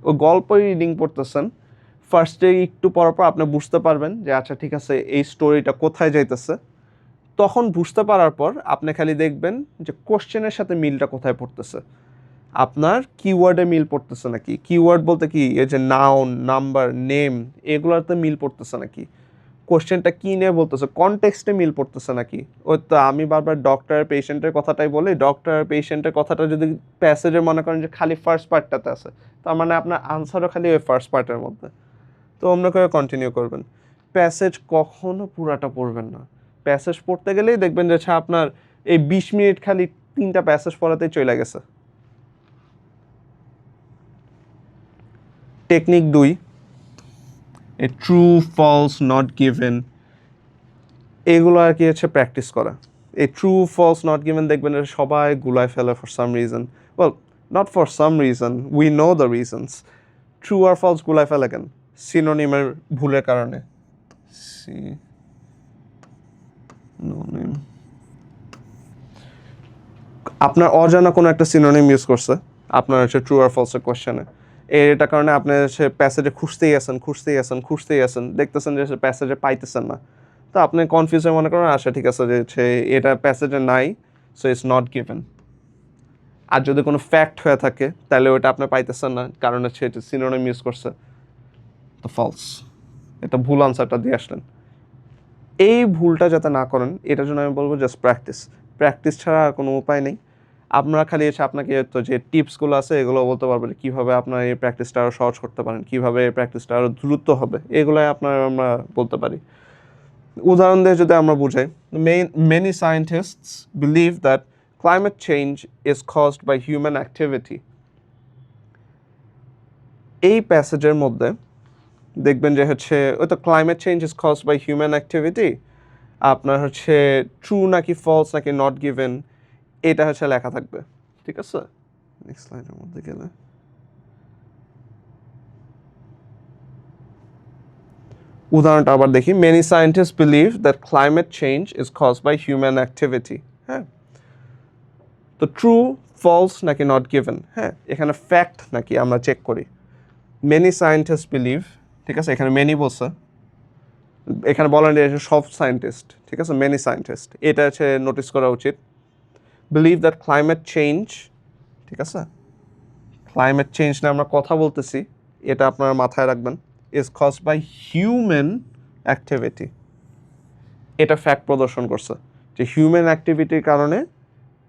ও গল্পই রিডিং পড়তেছেন, ফার্স্টে একটু পর পর আপনি বুঝতে পারবেন যে আচ্ছা ঠিক আছে এই স্টোরিটা কোথায় যাইতেছে। তখন বুঝতে পারার পর আপনি খালি দেখবেন যে কোশ্চেনের সাথে মিলটা কোথায় পড়তেছে, আপনার কিওয়ার্ডে মিল পড়তেছে নাকি, কিওয়ার্ড বলতে কি এই যে নাউন, নাম্বার, নেম, এগুলোতে মিল পড়তেছে নাকি, কোশ্চেনটা কী নিয়ে বলতেছে, কনটেক্সটে মিল পড়তেছে নাকি। ওই তো আমি বারবার ডক্টর পেশেন্টের কথাটাই বলি, ডক্টর পেশেন্টের কথাটা যদি প্যাসেজে মনে করেন যে খালি ফার্স্ট পার্টটাতে আছে, তার মানে আপনার আনসারও খালি ওই ফার্স্ট পার্টের মধ্যে। তো অন্য করে কন্টিনিউ করবেন। প্যাসেজ কখনো পুরাটা পড়বেন না। প্যাসেজ পড়তে গেলেই দেখবেন যে আপনার এই 20 মিনিট খালি 3টা প্যাসেজ পড়াতেই চলে গেছে। Technique 2, a true false not given, এগুলো আর কি হচ্ছে প্র্যাকটিস করা। এই ট্রু ফলস নট গিভেন দেখবেন সবাই গুলায় ফেলে for some reason. Well, not for some reason, we know the reasons. True আর ফলস গুলায় ফেলে কেন? সিনোনিমের ভুলের কারণে। সিনোনিম, আপনার অজানা কোনো একটা সিনোনিম ইউজ করছে আপনার হচ্ছে ট্রু আর ফলসের কোয়েশ্চেনে, এটার কারণে আপনি হচ্ছে প্যাসেজে খুঁজতেই আছেন, দেখতেছেন যে প্যাসেজে পাইতেছেন না, তো আপনি কনফিউজ হয়ে মনে করেন আচ্ছা ঠিক আছে যে হচ্ছে এটা প্যাসেজে নাই, সো ইটস নট গিভেন। আর যদি কোনো ফ্যাক্ট হয়ে থাকে তাহলে ওইটা আপনি পাইতেছেন না, কারণ হচ্ছে এটা সিনোনিম ইউজ করছে, তো ফলস। এটা ভুল আনসারটা দিয়ে আসলেন। এই ভুলটা যাতে না করেন এটার জন্য আমি বলবো জাস্ট প্র্যাকটিস ছাড়া আর কোনো উপায় নেই। আপনারা খালি এসে আপনাকে তো যে টিপসগুলো আছে এগুলো বলতে পারবেন, কীভাবে আপনার এই প্র্যাকটিসটা আরও সহজ করতে পারেন, কীভাবে এই প্র্যাকটিসটা আরও দ্রুত হবে, এগুলাই আমরা বলতে পারি। উদাহরণ দিয়ে যদি আমরা বুঝাই, many scientists believe that climate change is caused by human activity. এই প্যাসেজের মধ্যে দেখবেন যে হচ্ছে ওই তো climate change is caused by human activity, আপনার হচ্ছে ট্রু নাকি ফলস নাকি নট গিভেন এটা হচ্ছে লেখা থাকবে, ঠিক আছে? নেক্সট লাইনের মধ্যে গেলে উদাহরণটা আবার দেখি, many scientist believe that climate change is caused by human activity. হ্যাঁ, তো ট্রু ফলস নাকি নট গিভেন, হ্যাঁ এখানে ফ্যাক্ট নাকি আমরা চেক করি। মেনি সায়েন্টিস্ট বিলিভ, ঠিক আছে, এখানে মেনি বলছে, এখানে বলেন যে সব সায়েন্টিস্ট, ঠিক আছে, মেনি সায়েন্টিস্ট, এটা হচ্ছে নোটিস করা উচিত। বিলিভ দ্যাট ক্লাইমেট চেঞ্জ, ঠিক আছে, ক্লাইমেট চেঞ্জ নিয়ে আমরা কথা বলতেছি, এটা আপনারা মাথায় রাখবেন, is caused by human activity. এটা ফ্যাক্ট প্রদর্শন করছে যে হিউম্যান অ্যাক্টিভিটির কারণে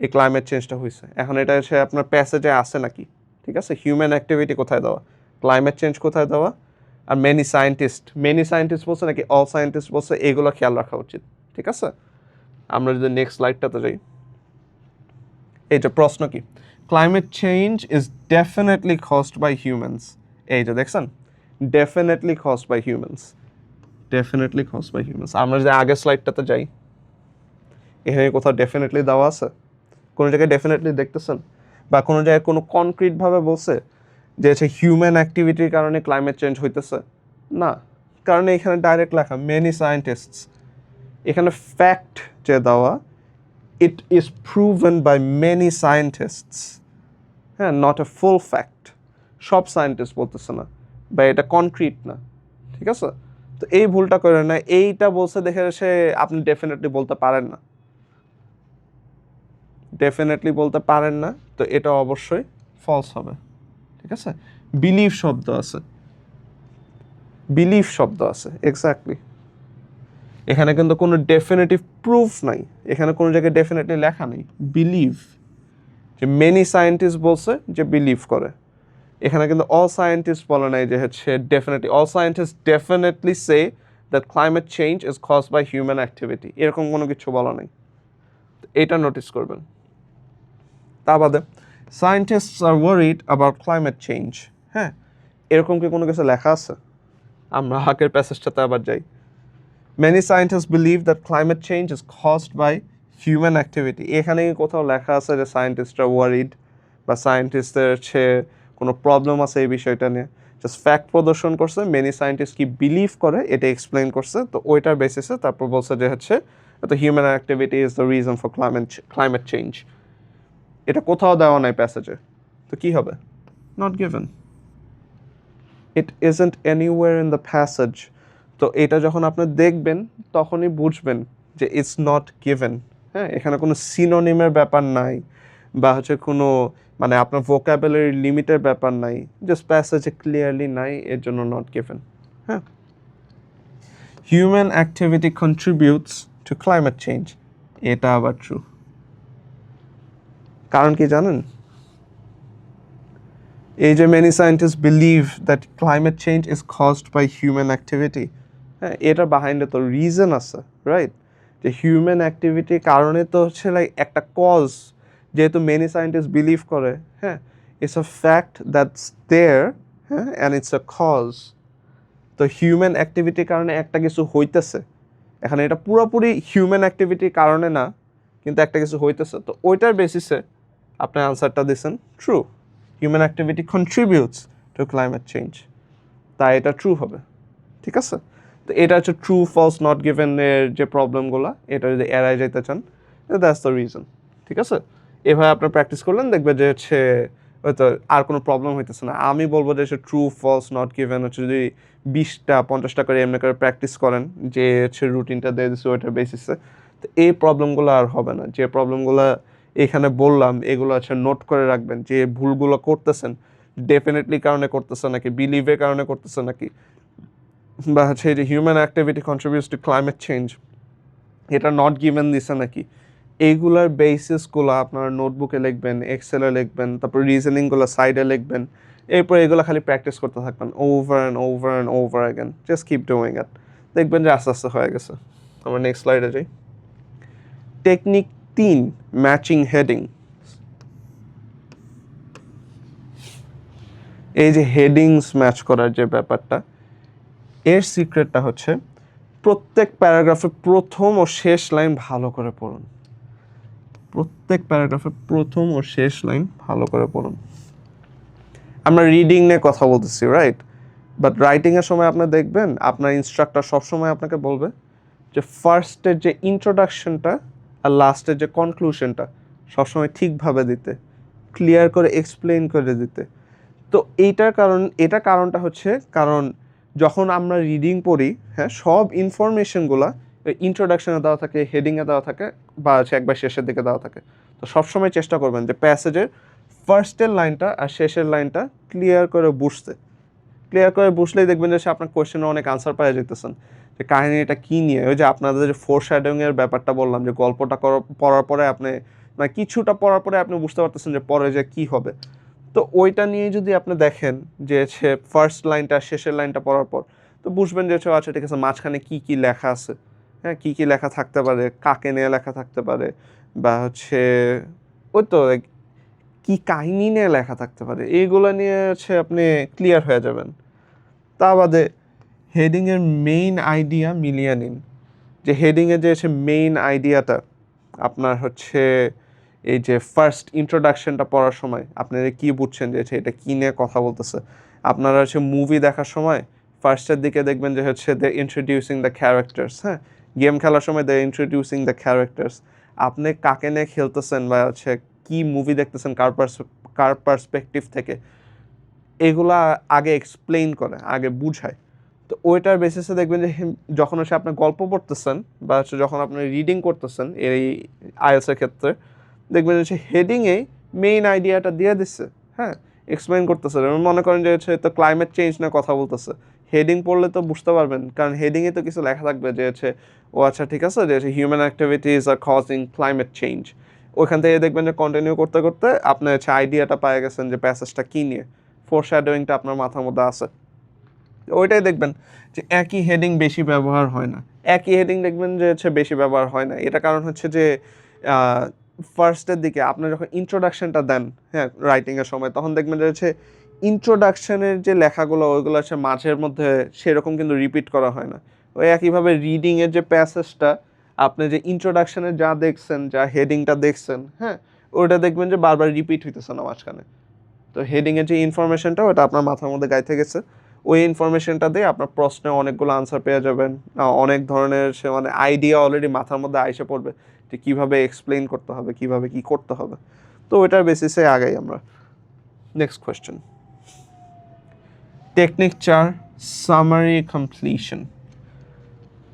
এই ক্লাইমেট চেঞ্জটা হয়েছে। এখন এটা হচ্ছে আপনার প্যাসেজে আসে নাকি, ঠিক আছে, হিউম্যান অ্যাক্টিভিটি কোথায় দেওয়া, ক্লাইমেট চেঞ্জ কোথায় দেওয়া, আর মেনি সায়েন্টিস্ট বলছে নাকি অল সায়েন্টিস্ট বলছে, এগুলো খেয়াল রাখা উচিত, ঠিক আছে? আমরা যদি নেক্সট স্লাইডটাতে যাই, এই যে প্রশ্ন কি, climate change is definitely caused by humans, এই যে দেখছেন, ডেফিনেটলি কজড বাই হিউম্যানস, আমরা যদি আগের স্লাইডটাতে যাই, এখানে কোথাও ডেফিনেটলি দেওয়া আছে? কোনো জায়গায় ডেফিনেটলি দেখতেছেন? বা কোনো জায়গায় কোনো কনক্রিটভাবে বলছে যে হচ্ছে হিউম্যান অ্যাক্টিভিটির কারণে ক্লাইমেট চেঞ্জ হইতেছে? না, কারণ এখানে ডাইরেক্ট লেখা মেনি সায়েন্টিস্টস। এখানে ফ্যাক্ট যে দেওয়া, it is proven by many scientists, হ্যাঁ, নট এ ফুল ফ্যাক্ট। সব সায়েন্টিস্ট বলতেছে না, বা এটা কনক্রিট না, ঠিক আছে? তো এই ভুলটা করে না, এইটা বলছে দেখে সে আপনি ডেফিনেটলি বলতে পারেন না, তো এটা অবশ্যই ফলস হবে, ঠিক আছে? বিলিভ শব্দ আছে এক্স্যাক্টলি, এখানে কিন্তু কোনো ডেফিনেটিভ প্রুফ নাই, এখানে কোনো জায়গায় ডেফিনেটলি লেখা নেই, বিলিভ, যে মেনি সায়েন্টিস্ট বলছে যে বিলিভ করে, এখানে কিন্তু অল সায়েন্টিস্ট বলে নাই যে হচ্ছে definitely, all scientist definitely say that climate change is caused by human activity, এরকম কোনো কিছু বলা নেই, এটা নোটিস করবেন। তা বাদে scientists are worried about climate change, হ্যাঁ এরকম কি কোনো কিছু লেখা আছে? আমরা আগের প্যাসেজটাতে আবার যাই, many scientist believe that climate change is caused by human activity, এখানে কোথাও লেখা আছে যে সায়েন্টিস্টরা ওয়ারিড বা সায়েন্টিস্টদের হচ্ছে কোনো প্রবলেম আছে এই বিষয়টা নিয়ে? জাস্ট ফ্যাক্ট প্রদর্শন করছে, মেনি সায়েন্টিস্ট কি বিলিভ করে এটা এক্সপ্লেন করছে, তো ওইটার বেসিসে তারপর বলছে যে হচ্ছে তো human activity is the reason for climate change. এটা কোথাও দেওয়া নাই প্যাসেজে, তো কি হবে? Not given. It isn't anywhere in the passage, তো এটা যখন আপনি দেখবেন তখনই বুঝবেন যে ইটস নট গিভেন। হ্যাঁ, এখানে কোনো সিনোনিমের ব্যাপার নাই, বা হচ্ছে কোনো মানে আপনার ভোকাবুলারি লিমিটের ব্যাপার নাই, জাস্ট প্যাসেজে ক্লিয়ারলি নাই, এর জন্য নট গিভেন। হ্যাঁ, human activity contributes to climate change, এটা আবার ট্রু। কারণ কি জানেন? এই যে many scientist believe that climate change is caused by human activity, হ্যাঁ এটার বাহাইন্ডে তো রিজন আছে, রাইট? যে হিউম্যান অ্যাক্টিভিটির কারণে তো হচ্ছে লাইক একটা কজ, যেহেতু মেনি সায়েন্টিস্ট বিলিভ করে, হ্যাঁ ইটস আ ফ্যাক্ট দ্যাটস দেয়ার, হ্যাঁ, অ্যান্ড ইটস আ কজ। তো হিউম্যান অ্যাক্টিভিটির কারণে একটা কিছু হইতেছে, এখানে এটা পুরোপুরি হিউম্যান অ্যাক্টিভিটির কারণে না, কিন্তু একটা কিছু হইতেছে, তো ওইটার বেসিসে আপনি আনসারটা দিচ্ছেন true. Human activity contributes to climate change, তাই এটা ট্রু হবে। ঠিক আছে, তো এটা হচ্ছে ট্রু ফলস নট গিভেনের যে প্রবলেমগুলো, এটা যদি এড়াই যেতে চান, দ্যাটস দ্য রিজন। ঠিক আছে, এভাবে আপনার প্র্যাকটিস করলেন, দেখবে যে হচ্ছে হয়তো আর কোনো প্রবলেম হইতেছে না। আমি বলবো যে হচ্ছে ট্রু ফলস নট গিভেন হচ্ছে যদি 20টা 50টা করে এমনি করে প্র্যাকটিস করেন, যে হচ্ছে রুটিনটা দিয়ে দিচ্ছে ওইটার বেসিসে, তো এই প্রবলেমগুলো আর হবে না। যে প্রবলেমগুলো এখানে বললাম এগুলো হচ্ছে নোট করে রাখবেন, যে ভুলগুলো করতেছেন ডেফিনেটলি কারণে করতেছে নাকি বিলিভের কারণে করতেছে নাকি, বা হচ্ছে এই যে human activity contributes to climate change এটা নট গিভেন দিছে নাকি, এইগুলার বেসিসগুলো আপনারা নোটবুকে লিখবেন, এক্সেলে লিখবেন, তারপর রিজনিংগুলো সাইডে লিখবেন, এরপর এগুলো খালি প্র্যাকটিস করতে থাকবেন over and over again, just keep doing it, দেখবেন যে আস্তে আস্তে হয়ে গেছে। আমরা নেক্সট স্লাইডে যাই। Technique 3, matching heading. এই যে হেডিংস ম্যাচ করার যে ব্যাপারটা, এর সিক্রেটটা হচ্ছে প্রত্যেক প্যারাগ্রাফের প্রথম ও শেষ লাইন ভালো করে পড়ুন। প্রত্যেক প্যারাগ্রাফের প্রথম ও শেষ লাইন ভালো করে পড়ুন। আমরা রিডিং নিয়ে কথা বলতেছি, রাইট, বাট রাইটিংয়ের সময় আপনি দেখবেন আপনার ইনস্ট্রাক্টর সবসময় আপনাকে বলবে যে ফার্স্টের যে ইন্ট্রোডাকশনটা আর লাস্টের যে কনক্লুশনটা সবসময় ঠিকভাবে দিতে, ক্লিয়ার করে এক্সপ্লেইন করে দিতে। তো এটা কারণটা হচ্ছে কারণ যখন আমরা রিডিং পড়ি, হ্যাঁ, সব ইনফরমেশনগুলো ইন্ট্রোডাকশনে দেওয়া থাকে, হেডিংয়ে দেওয়া থাকে, বা হচ্ছে একবার শেষের দিকে দেওয়া থাকে। তো সবসময় চেষ্টা করবেন যে প্যাসেজের ফার্স্টের লাইনটা আর শেষের লাইনটা ক্লিয়ার করে বুঝলেই দেখবেন যে আপনার কোয়েশ্চেনে অনেক আনসার পাওয়া যেতেছেন, যে কাহিনীটা কী নিয়ে। ওই যে আপনাদের যে ফোরশ্যাডোইংয়ের ব্যাপারটা বললাম, যে গল্পটা পড়ার পরে আপনি মানে কিছুটা পড়ার পরে আপনি বুঝতে পারতেছেন যে পরে যে কী হবে। তো ওইটা নিয়ে যদি আপনি দেখেন যে সে ফার্স্ট লাইনটা শেষের লাইনটা পড়ার পর, তো বুঝবেন যে আচ্ছা ঠিক আছে মাঝখানে কী কী লেখা আছে, হ্যাঁ, কী কী লেখা থাকতে পারে, কাকে নিয়ে লেখা থাকতে পারে, বা হচ্ছে ওই তো কী কাহিনী নিয়ে লেখা থাকতে পারে, এইগুলো নিয়ে হচ্ছে আপনি ক্লিয়ার হয়ে যাবেন। তা বাদে হেডিংয়ের মেইন আইডিয়া মিলিয়ে নিন, যে হেডিংয়ে যে হচ্ছে মেইন আইডিয়াটা আপনার হচ্ছে এই যে ফার্স্ট ইন্ট্রোডাকশনটা পড়ার সময় আপনারা কি বুঝছেন যে এটা কী নিয়ে কথা বলতেছে। আপনারা হচ্ছে মুভি দেখার সময় ফার্স্টের দিকে দেখবেন যে হচ্ছে দে ইন্ট্রোডিউসিং দ্য ক্যারেক্টার্স, হ্যাঁ, গেম খেলার সময় দে ইন্ট্রোডিউসিং দ্য ক্যারেক্টার্স। আপনি কাকে নিয়ে খেলতেছেন বা হচ্ছে কী মুভি দেখতেছেন কার পার্সপেক্টিভ থেকে, এগুলা আগে এক্সপ্লেইন করে, আগে বুঝায়। তো ওইটার বেসিসে দেখবেন যে যখন হচ্ছে আপনি গল্প পড়তেছেন বা হচ্ছে যখন আপনি রিডিং করতেছেন এই আইএলসের ক্ষেত্রে, দেখবেন হচ্ছে হেডিংয়েই মেইন আইডিয়াটা দিয়ে দিচ্ছে, হ্যাঁ, এক্সপ্লেইন করতেছে। যেমন মনে করেন যে হচ্ছে তো ক্লাইমেট চেঞ্জ নিয়ে কথা বলতেছে, হেডিং পড়লে তো বুঝতে পারবেন, কারণ হেডিংয়ে তো কিছু লেখা থাকবে যে হচ্ছে ও আচ্ছা ঠিক আছে যে হচ্ছে হিউম্যান অ্যাক্টিভিটিস আর কজিং ক্লাইমেট চেঞ্জ। ওইখান থেকে দেখবেন যে কন্টিনিউ করতে করতে আপনি হচ্ছে আইডিয়াটা পেয়ে গেছেন যে প্যাসেজটা কী নিয়ে, ফোরশ্যাডোইংটা আপনার মাথার মধ্যে আছে। ওইটাই দেখবেন যে একই হেডিং বেশি ব্যবহার হয় না, একই হেডিং দেখবেন যে হচ্ছে বেশি ব্যবহার হয় না। এটা কারণ হচ্ছে যে ফার্স্টের দিকে আপনি যখন ইন্ট্রোডাকশনটা দেন, হ্যাঁ, রাইটিংয়ের সময়, তখন দেখবেন যে হচ্ছে ইন্ট্রোডাকশনের যে লেখাগুলো ওইগুলো হচ্ছে মাঝের মধ্যে সেরকম কিন্তু রিপিট করা হয় না। ওই একইভাবে রিডিংয়ের যে প্যাসেজটা আপনি যে ইন্ট্রোডাকশনে যা দেখছেন, যা হেডিংটা দেখছেন, হ্যাঁ, ওটা দেখবেন যে বারবার রিপিট হইতেছে না মাঝখানে। তো হেডিংয়ের যে ইনফরমেশনটা ওটা আপনার মাথার মধ্যে গাইতে গেছে, ওই ইনফরমেশনটা দিয়ে আপনার প্রশ্নে অনেকগুলো আনসার পেয়ে যাবেন, অনেক ধরনের সে মানে আইডিয়া অলরেডি মাথার মধ্যে আইসে পড়বে যে কীভাবে এক্সপ্লেইন করতে হবে, কীভাবে কী করতে হবে। তো ওইটার বেসিসে আগাই আমরা। Next question, technique 4, summary completion.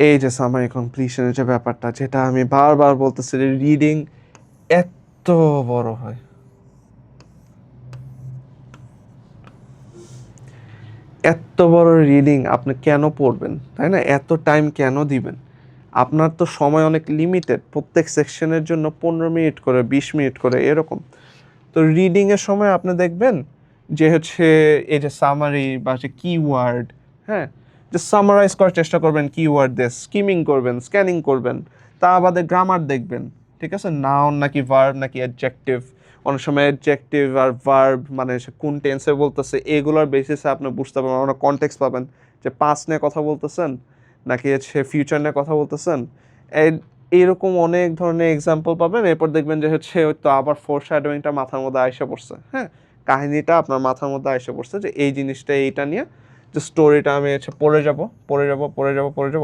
এই যে সামারি কমপ্লিশনের যে ব্যাপারটা, যেটা আমি বারবার বলতেছি যে রিডিং এত বড় হয়, এত বড় রিডিং আপনি কেন পড়বেন, তাই না? এত টাইম কেন দিবেন? আপনার তো সময় অনেক লিমিটেড, প্রত্যেক সেকশনের জন্য 15 মিনিট করে, 20 মিনিট করে এরকম। তো রিডিংয়ের সময় আপনি দেখবেন যে হচ্ছে এই যে সামারি বা হচ্ছে কিওয়ার্ড, হ্যাঁ, যে সামারাইজ করার চেষ্টা করবেন কিওয়ার্ড দিয়ে, স্কিমিং করবেন, স্ক্যানিং করবেন, তা বাদে গ্রামার দেখবেন, ঠিক আছে, নাউন নাকি ভার্ব নাকি অ্যাডজেক্টিভ, অনেক সময় অ্যাডজেক্টিভ আর ভার্ব মানে সে কোন টেন্সে বলতেছে এগুলোর বেসিসে আপনি বুঝতে পারবেন, অনেক কনটেক্সট পাবেন যে পাস্ট নিয়ে কথা বলতেছেন নাকি হচ্ছে ফিউচার নিয়ে কথা বলতেছেন। এইরকম অনেক ধরনের এক্সাম্পল পাবেন। এরপর দেখবেন যে হচ্ছে ওই তো আবার ফোর শ্যাডোয়িংটা মাথার মধ্যে আইসা পড়ছে, হ্যাঁ, কাহিনীটা আপনার মাথার মধ্যে আইসা পড়ছে যে এই জিনিসটা এইটা নিয়ে যে স্টোরিটা আমি হচ্ছে পড়ে যাব।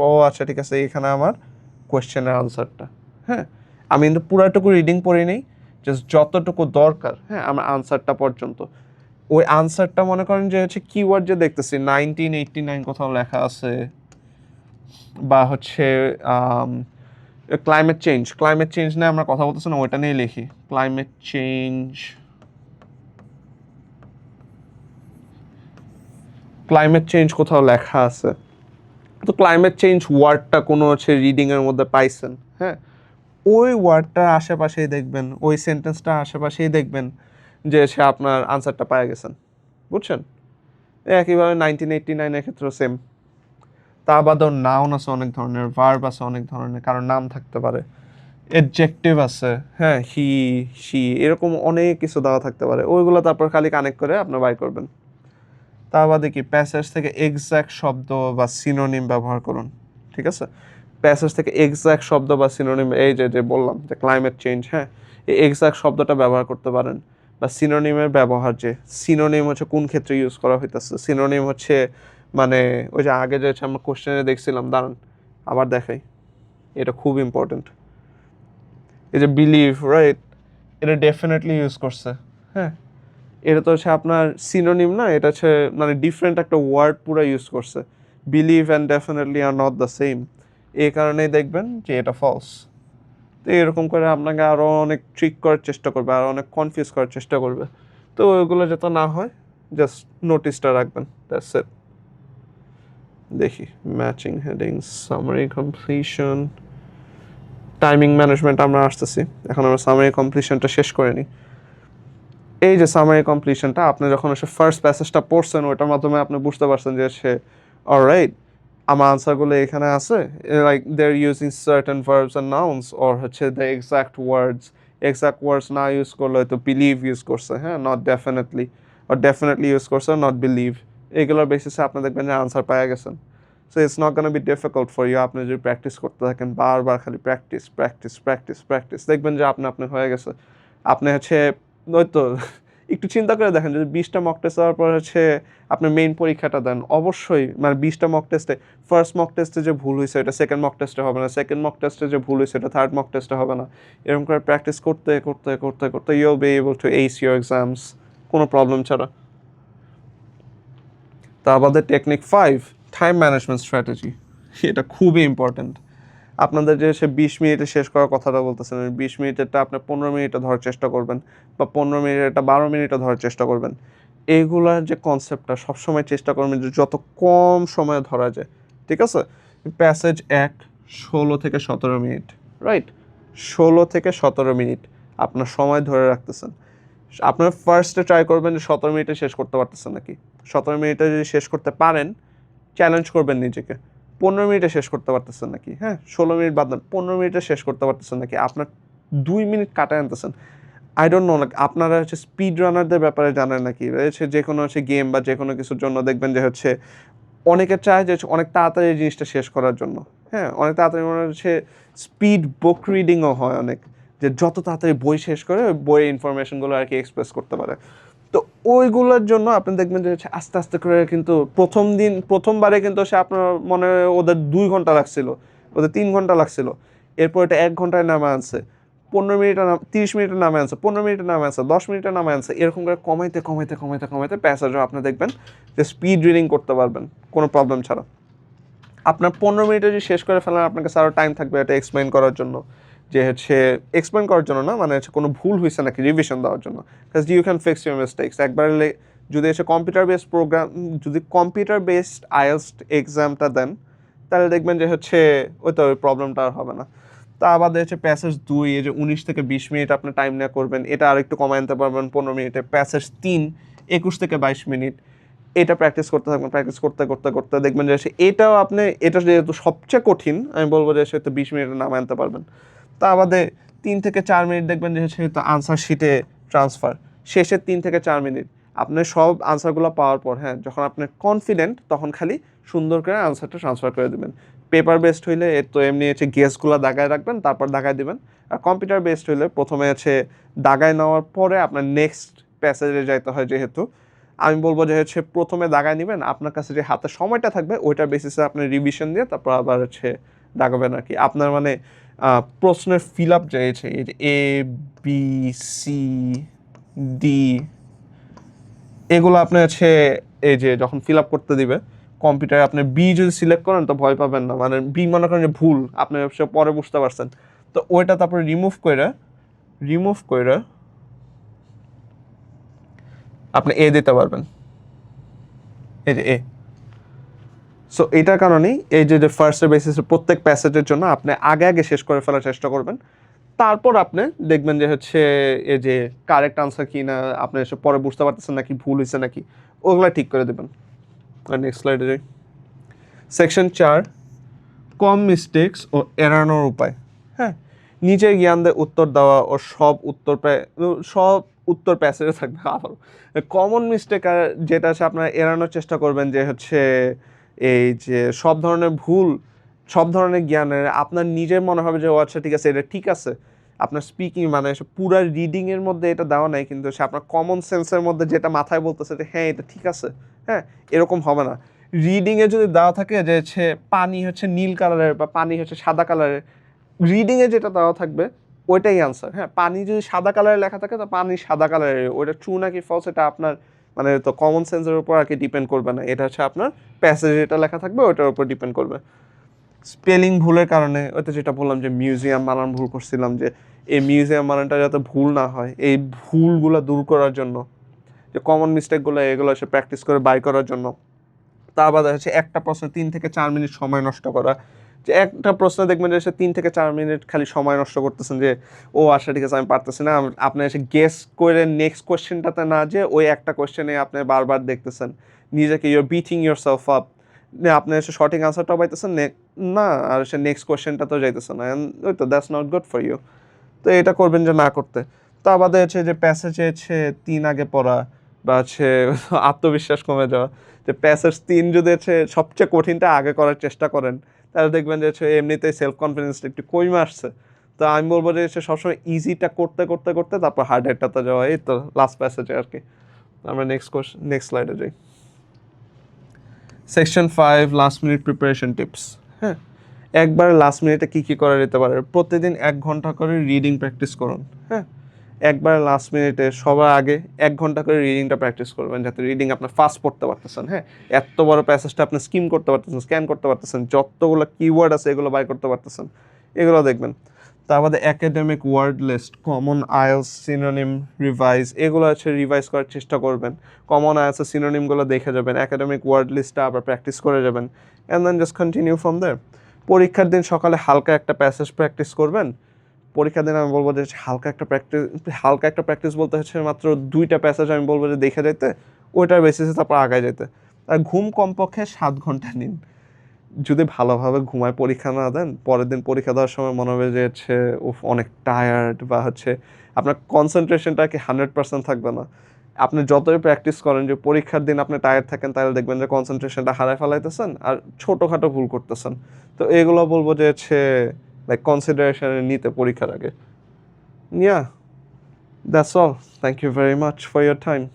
ও আচ্ছা ঠিক আছে, এখানে আমার কোয়েশ্চেনের আনসারটা, হ্যাঁ। আমি কিন্তু পুরাটুকু রিডিং পড়ি নেই, জাস্ট যতটুকু দরকার, হ্যাঁ, আমার আনসারটা পর্যন্ত। ওই আনসারটা মনে করেন যে হচ্ছে কিওয়ার্ড যে দেখতেছি 1989 কোথাও লেখা আছে, বা হচ্ছে ক্লাইমেট চেঞ্জ নিয়ে আমরা কথা বলতেছি না, ওইটা নিয়ে লিখি ক্লাইমেট চেঞ্জ কোথাও লেখা আছে। তো ক্লাইমেট চেঞ্জ ওয়ার্ডটা কোনো হচ্ছে রিডিংয়ের মধ্যে পাইছেন, হ্যাঁ, ওই ওয়ার্ডটার আশেপাশেই দেখবেন, ওই সেন্টেন্সটার আশেপাশেই দেখবেন যে সে আপনার আনসারটা পেয়ে গেছেন, বুঝছেন। একইভাবে 1989-এর ক্ষেত্রেও সেম। তা বাদেও নাউন আছে অনেক ধরনের, ভার্ব আছে অনেক ধরনের, কারণ নাম থাকতে পারে, অ্যাডজেক্টিভ আছে, হ্যাঁ, হি শি এরকম অনেক কিছু দেওয়া থাকতে পারে। ওইগুলো তারপর খালি কানেক্ট করে আপনি বাই করবেন। তা বাদে কি প্যাসেজ থেকে এক্স্যাক্ট শব্দ বা সিনোনিম ব্যবহার করুন, ঠিক আছে। প্যাসেজ থেকে এক্স্যাক্ট শব্দ বা সিনোনিম, এই যে বললাম যে ক্লাইমেট চেঞ্জ, হ্যাঁ, এই এক্স্যাক্ট শব্দটা ব্যবহার করতে পারেন। বা সিনোনিমের ব্যবহার, যে সিনোনিম হচ্ছে কোন ক্ষেত্রে ইউজ করা হইতেছে। সিনোনিম হচ্ছে মানে ওই যে আগে যে আমরা কোশ্চেনে দেখছিলাম, দাঁড়ান আবার দেখাই, এটা খুব ইম্পর্টেন্ট। এই যে বিলিভ, রাইট, এটা ডেফিনেটলি ইউজ করছে, হ্যাঁ, এটা তো হচ্ছে আপনার সিনোনিম না, এটা হচ্ছে মানে ডিফারেন্ট একটা ওয়ার্ড পুরো ইউজ করছে। Believe and definitely are not the same, এই কারণেই দেখবেন যে এটা ফলস। তো এরকম করে আপনাকে আরও অনেক ট্রিক করার চেষ্টা করবে, আর অনেক কনফিউজ করার চেষ্টা করবে। তো ওইগুলো যাতে না হয় জাস্ট নোটিসটা রাখবেন, দ্যাটস ইট। দেখি matching headings, summary completion, timing management আমরা আসতেছি। এখন আমরা সামারি কমপ্লিশনটা শেষ করে নিই। এই যে সামারি কমপ্লিশনটা আপনি যখন এসে ফার্স্ট প্যাসেজটা পড়ছেন, ওইটার মাধ্যমে আপনি বুঝতে পারছেন যে সে অলরাইট আমার আনসারগুলো এখানে আছে, like they are using certain verbs and nouns, or হচ্ছে দ্য এক্সাক্ট ওয়ার্ডস না ইউজ করলে হয়তো বিলিভ ইউজ করছে, হ্যাঁ, নট ডেফিনেটলি, আর ডেফিনেটলি ইউজ করছে, নট বিলিভ। এগুলোর বেসিসে আপনি দেখবেন যে আনসার পেয়ে গেছেন। So it's not gonna be difficult for you. আপনি যদি প্র্যাকটিস করতে থাকেন, বারবার খালি প্র্যাকটিস, দেখবেন যে আপনি হয়ে গেছে। আপনি হচ্ছে নয়তো একটু চিন্তা করে দেখেন, যদি 20টা মক টেস্ট দেওয়ার পর হচ্ছে আপনি মেইন পরীক্ষাটা দেন, অবশ্যই মানে 20টা মক টেস্টে ফার্স্ট মক টেস্টে যে ভুল হয়েছে এটা সেকেন্ড মক টেস্টে হবে না, সেকেন্ড মক টেস্টে যে ভুল হয়েছে এটা থার্ড মক টেস্টে হবে না। এরকম করে প্র্যাকটিস করতে you will be able to ace your exams কোনো প্রবলেম ছাড়া। তা আমাদের টেকনিক 5, টাইম ম্যানেজমেন্ট স্ট্র্যাটেজি, এটা খুবই ইম্পর্ট্যান্ট। আপনাদের যে সে 20 মিনিটে শেষ করার কথাটা বলতেছেন, 20 মিনিটেরটা আপনি 15 মিনিটে ধরার চেষ্টা করবেন, বা 15 মিনিটেরটা 12 মিনিটে ধরার চেষ্টা করবেন। এইগুলার যে কনসেপ্টটা সবসময় চেষ্টা করবেন যে যত কম সময়ে ধরা যায়, ঠিক আছে। প্যাসেজ 1 16 থেকে 17 মিনিট, রাইট, 16 থেকে 17 মিনিট আপনার সময় ধরে রাখতেছেন। আপনার ফার্স্টে ট্রাই করবেন যে 17 মিনিটে শেষ করতে পারতেছেন নাকি। 17 মিনিটে যদি শেষ করতে পারেন, চ্যালেঞ্জ করবেন নিজেকে, 15 মিনিটে শেষ করতে পারতেছেন নাকি, হ্যাঁ, 16 মিনিট বাদ দেন, 15 মিনিটে শেষ করতে পারতেছেন নাকি। আপনার 2 মিনিট কাটায় আনতেছেন, আই ডোন্ট নো, আপনারা হচ্ছে স্পিড রানারদের ব্যাপারে জানেন নাকি, হচ্ছে যে কোনো হচ্ছে গেম বা যে কোনো কিছুর জন্য দেখবেন যে হচ্ছে অনেকে চায় যে অনেক তাড়াতাড়ি জিনিসটা শেষ করার জন্য, হ্যাঁ, অনেক তাড়াতাড়ি মনে হচ্ছে স্পিড বুক রিডিংও হয় অনেক, যে যত তাড়াতাড়ি বই শেষ করে ওই বইয়ের ইনফরমেশনগুলো আর কি এক্সপ্রেস করতে পারে। তো ওইগুলোর জন্য আপনি দেখবেন যে আস্তে আস্তে করে কিন্তু প্রথমবারে কিন্তু সে আপনার মনে ওদের 2 ঘন্টা লাগছিল, ওদের 3 ঘন্টা লাগছিল, এরপর এটা 1 ঘন্টায় নামে আনছে, 15 মিনিটে 30 মিনিটে নামে আনছে, 15 মিনিটে নামে আনছে, 10 মিনিটে নামে আনছে, এরকম করে কমাইতে প্যাসেজও আপনি দেখবেন যে স্পিড রিডিং করতে পারবেন কোনো প্রবলেম ছাড়া। আপনার 15 মিনিটে যদি শেষ করে ফেলেন, আপনার কাছে আরও টাইম থাকবে এটা এক্সপ্লেন করার জন্য, যে হচ্ছে এক্সপ্লেন করার জন্য না, মানে হচ্ছে কোনো ভুল হয়েছে নাকি রিভিশন দেওয়ার জন্য, because you can fix your mistakes একবার। যদি এসে কম্পিউটার বেসড আইএলটিএস এক্সামটা দেন, তাহলে দেখবেন যে হচ্ছে ওই প্রবলেমটা আর হবে না। তা বাদে হচ্ছে প্যাসেজ 2, এই যে 19 থেকে 20 মিনিট আপনি টাইম নিয়ে করবেন, এটা আর একটু কমায় আনতে পারবেন 15 মিনিটে। প্যাসেজ 3 21 থেকে 22 মিনিট, এটা প্র্যাকটিস করতে থাকবেন, প্র্যাকটিস করতে দেখবেন যে এটাও আপনি, এটা যেহেতু সবচেয়ে কঠিন, আমি বলবো যে সে তো 20 মিনিটের নাম আনতে পারবেন। তা বাদে 3 থেকে 4 মিনিট দেখবেন যে সেহেতু আনসার শিটে ট্রান্সফার শেষের 3 থেকে 4 মিনিট আপনি সব আনসারগুলো পাওয়ার পর হ্যাঁ যখন আপনি কনফিডেন্ট তখন খালি সুন্দর করে আনসারটা ট্রান্সফার করে দেবেন। পেপার বেসড হইলে তো এমনি হচ্ছে গেসগুলো দাগায় রাখবেন তারপর দাগায় দিবেন। আর কম্পিউটার বেসড হইলে প্রথমে হচ্ছে দাগায় নেওয়ার পরে আপনার নেক্সট প্যাসেজে যাইতে হয়, যেহেতু আমি বলবো যে হচ্ছে প্রথমে দাগায় নেবেন, আপনার কাছে যে হাতে সময়টা থাকবে ওইটার বেসিসে আপনি রিভিশন দিয়ে তারপর আবার হচ্ছে দাগাবেন আর কি। আপনার মানে প্রশ্নের ফিল আপ চাইছে এই যে এ বি সি ডি এগুলো আপনি হচ্ছে এই যে যখন ফিল আপ করতে দিবে কম্পিউটারে আপনি বি যদি সিলেক্ট করেন তো ভয় পাবেন না, মানে বি মনে করেন যে ভুল আপনি সে পরে বুঝতে পারছেন, তো ওইটা তারপরে রিমুভ করে আপনি এ দিতে পারবেন, এই যে এ। সো এইটার কারণেই এই যে ফার্স্টের বেসিসে প্রত্যেক প্যাসেজের জন্য আপনি আগে আগে শেষ করে ফেলার চেষ্টা করবেন, তারপর আপনি দেখবেন যে হচ্ছে এই যে কারেক্ট আনসার কি না আপনি এসে পরে বুঝতে পারতেছেন নাকি ভুল হয়েছে নাকি ওগুলো ঠিক করে দেবেন। আর নেক্সট স্লাইডে যাই। সেকশন 4 কম মিস্টেকস ও এড়ানোর উপায়। হ্যাঁ, নিজের জ্ঞান দিয়ে উত্তর দেওয়া ও সব উত্তর প্যাসেজে থাকবে। আবার কমন মিস্টেক আর যেটা আছে আপনারা এড়ানোর চেষ্টা করবেন যে হচ্ছে এই যে সব ধরনের ভুল, সব ধরনের জ্ঞানের আপনার নিজের মনে হবে যে ও আচ্ছা ঠিক আছে এটা ঠিক আছে, আপনার স্পিকিং মানে পুরো রিডিংয়ের মধ্যে এটা দেওয়া নাই কিন্তু সে আপনার কমন সেন্সের মধ্যে যেটা মাথায় বলতেছে যে হ্যাঁ এটা ঠিক আছে, হ্যাঁ এরকম হবে না। রিডিংয়ে যদি দেওয়া থাকে যে হচ্ছে পানি হচ্ছে নীল কালারের বা পানি হচ্ছে সাদা কালারের, রিডিংয়ে যেটা দেওয়া থাকবে ওইটাই আনসার। হ্যাঁ, পানি যদি সাদা কালারে লেখা থাকে তো পানি সাদা কালারের, ওইটা ট্রু নাকি ফলস এটা আপনার মানে তো কমন সেন্সের উপর আর কি ডিপেন্ড করবে না, এটা হচ্ছে আপনার প্যাসেজে যেটা লেখা থাকবে ওইটার উপর ডিপেন্ড করবে। স্পেলিং ভুলের কারণে ওইটা যেটা বললাম যে মিউজিয়াম বানান ভুল করছিলাম, যে এই মিউজিয়াম বানানটা যাতে ভুল না হয় এই ভুলগুলো দূর করার জন্য যে কমন মিস্টেকগুলো এগুলো হচ্ছে প্র্যাকটিস করে বাই করার জন্য। তা বাদে হচ্ছে একটা প্রশ্নে 3 থেকে 4 মিনিট সময় নষ্ট করা, যে একটা প্রশ্ন দেখবেন যে 3 থেকে 4 মিনিট খালি সময় নষ্ট করতেছেন যে ও আচ্ছা ঠিক আছে আমি পারতেছি না, আপনি এসে গেস করে নেক্সট কোয়েশ্চেনটাতে না যে ওই একটা কোয়েশ্চেনে আপনি বারবার দেখতেছেন নিজেকে, your beating your self up, আপনি এসে সঠিক আনসারটাও পাইতেছেন না আর সে নেক্সট কোয়েশ্চেনটাতেও যাইতেছে না, ওই তো that's not good for you. তো এটা করবেন যে না করতে। তা বাদে হচ্ছে যে প্যাসেজে হচ্ছে 3 আগে পড়া বা হচ্ছে আত্মবিশ্বাস কমে যাওয়া, যে প্যাসেজ 3 যদি হচ্ছে সবচেয়ে কঠিনটা আগে করার চেষ্টা করেন তাহলে দেখবেন যে হচ্ছে এমনিতেই সেলফ কনফিডেন্সটা একটু কমে আসছে। তো আমি বলবো যে হচ্ছে সবসময় ইজিটা করতে করতে করতে তারপর হার্ডেরটাতে যাওয়া, এই তো লাস্ট প্যাসেজে আর কি। আমরা নেক্সট স্লাইডে যাই। Section 5 last minute preparation tips. হ্যাঁ, একবার লাস্ট মিনিটে কী করা যেতে পারে, প্রতিদিন 1 ঘন্টা করে রিডিং প্র্যাকটিস করুন। হ্যাঁ, একবার লাস্ট মিনিটে সবার আগে 1 ঘন্টা করে রিডিংটা প্র্যাকটিস করবেন যাতে রিডিং আপনার ফাস্ট পড়তে পারতেছেন। হ্যাঁ, এত বড় প্যাসেজটা আপনি স্কিম করতে পারতেছেন, স্ক্যান করতে পারতেছেন, যতগুলো কিওয়ার্ড আছে এগুলো বাই করতে পারতেছেন, এগুলো দেখবেন। তার বাদে academic word list, common IELTS, synonym revise, এগুলো হচ্ছে রিভাইজ করার চেষ্টা করবেন। কমন আইএলসের সিনোনিমগুলো দেখে যাবেন, একাডেমিক ওয়ার্ড লিস্টটা আবার প্র্যাকটিস করে যাবেন, and then just continue from there. পরীক্ষার দিন সকালে হালকা একটা প্যাসেজ প্র্যাকটিস করবেন। পরীক্ষার দিন আমি বলবো যে হালকা একটা প্র্যাকটিস বলতে হচ্ছে মাত্র 2টা প্যাসেজ আমি বলবো যে দেখে যেতে, ওইটার বেসিসে তারপর আগায় যেতে। আর ঘুম কমপক্ষে 7 ঘন্টা নিন। যদি ভালোভাবে ঘুমায় পরীক্ষা না দেন পরের দিন পরীক্ষা দেওয়ার সময় মনে হবে যে হচ্ছে অনেক টায়ার্ড বা হচ্ছে আপনার কনসেন্ট্রেশনটা কি 100% থাকবে না। আপনি যতই প্র্যাকটিস করেন যে পরীক্ষার দিন আপনি টায়ার্ড থাকেন তাহলে দেখবেন যে কনসেন্ট্রেশনটা হারায় ফেলাইতেছেন আর ছোটোখাটো ভুল করতেছেন। তো এগুলো বলবো যে হচ্ছে লাইক কনসিডারেশনে নিতে পরীক্ষার আগে। Yeah, that's all. Thank you very much for your time.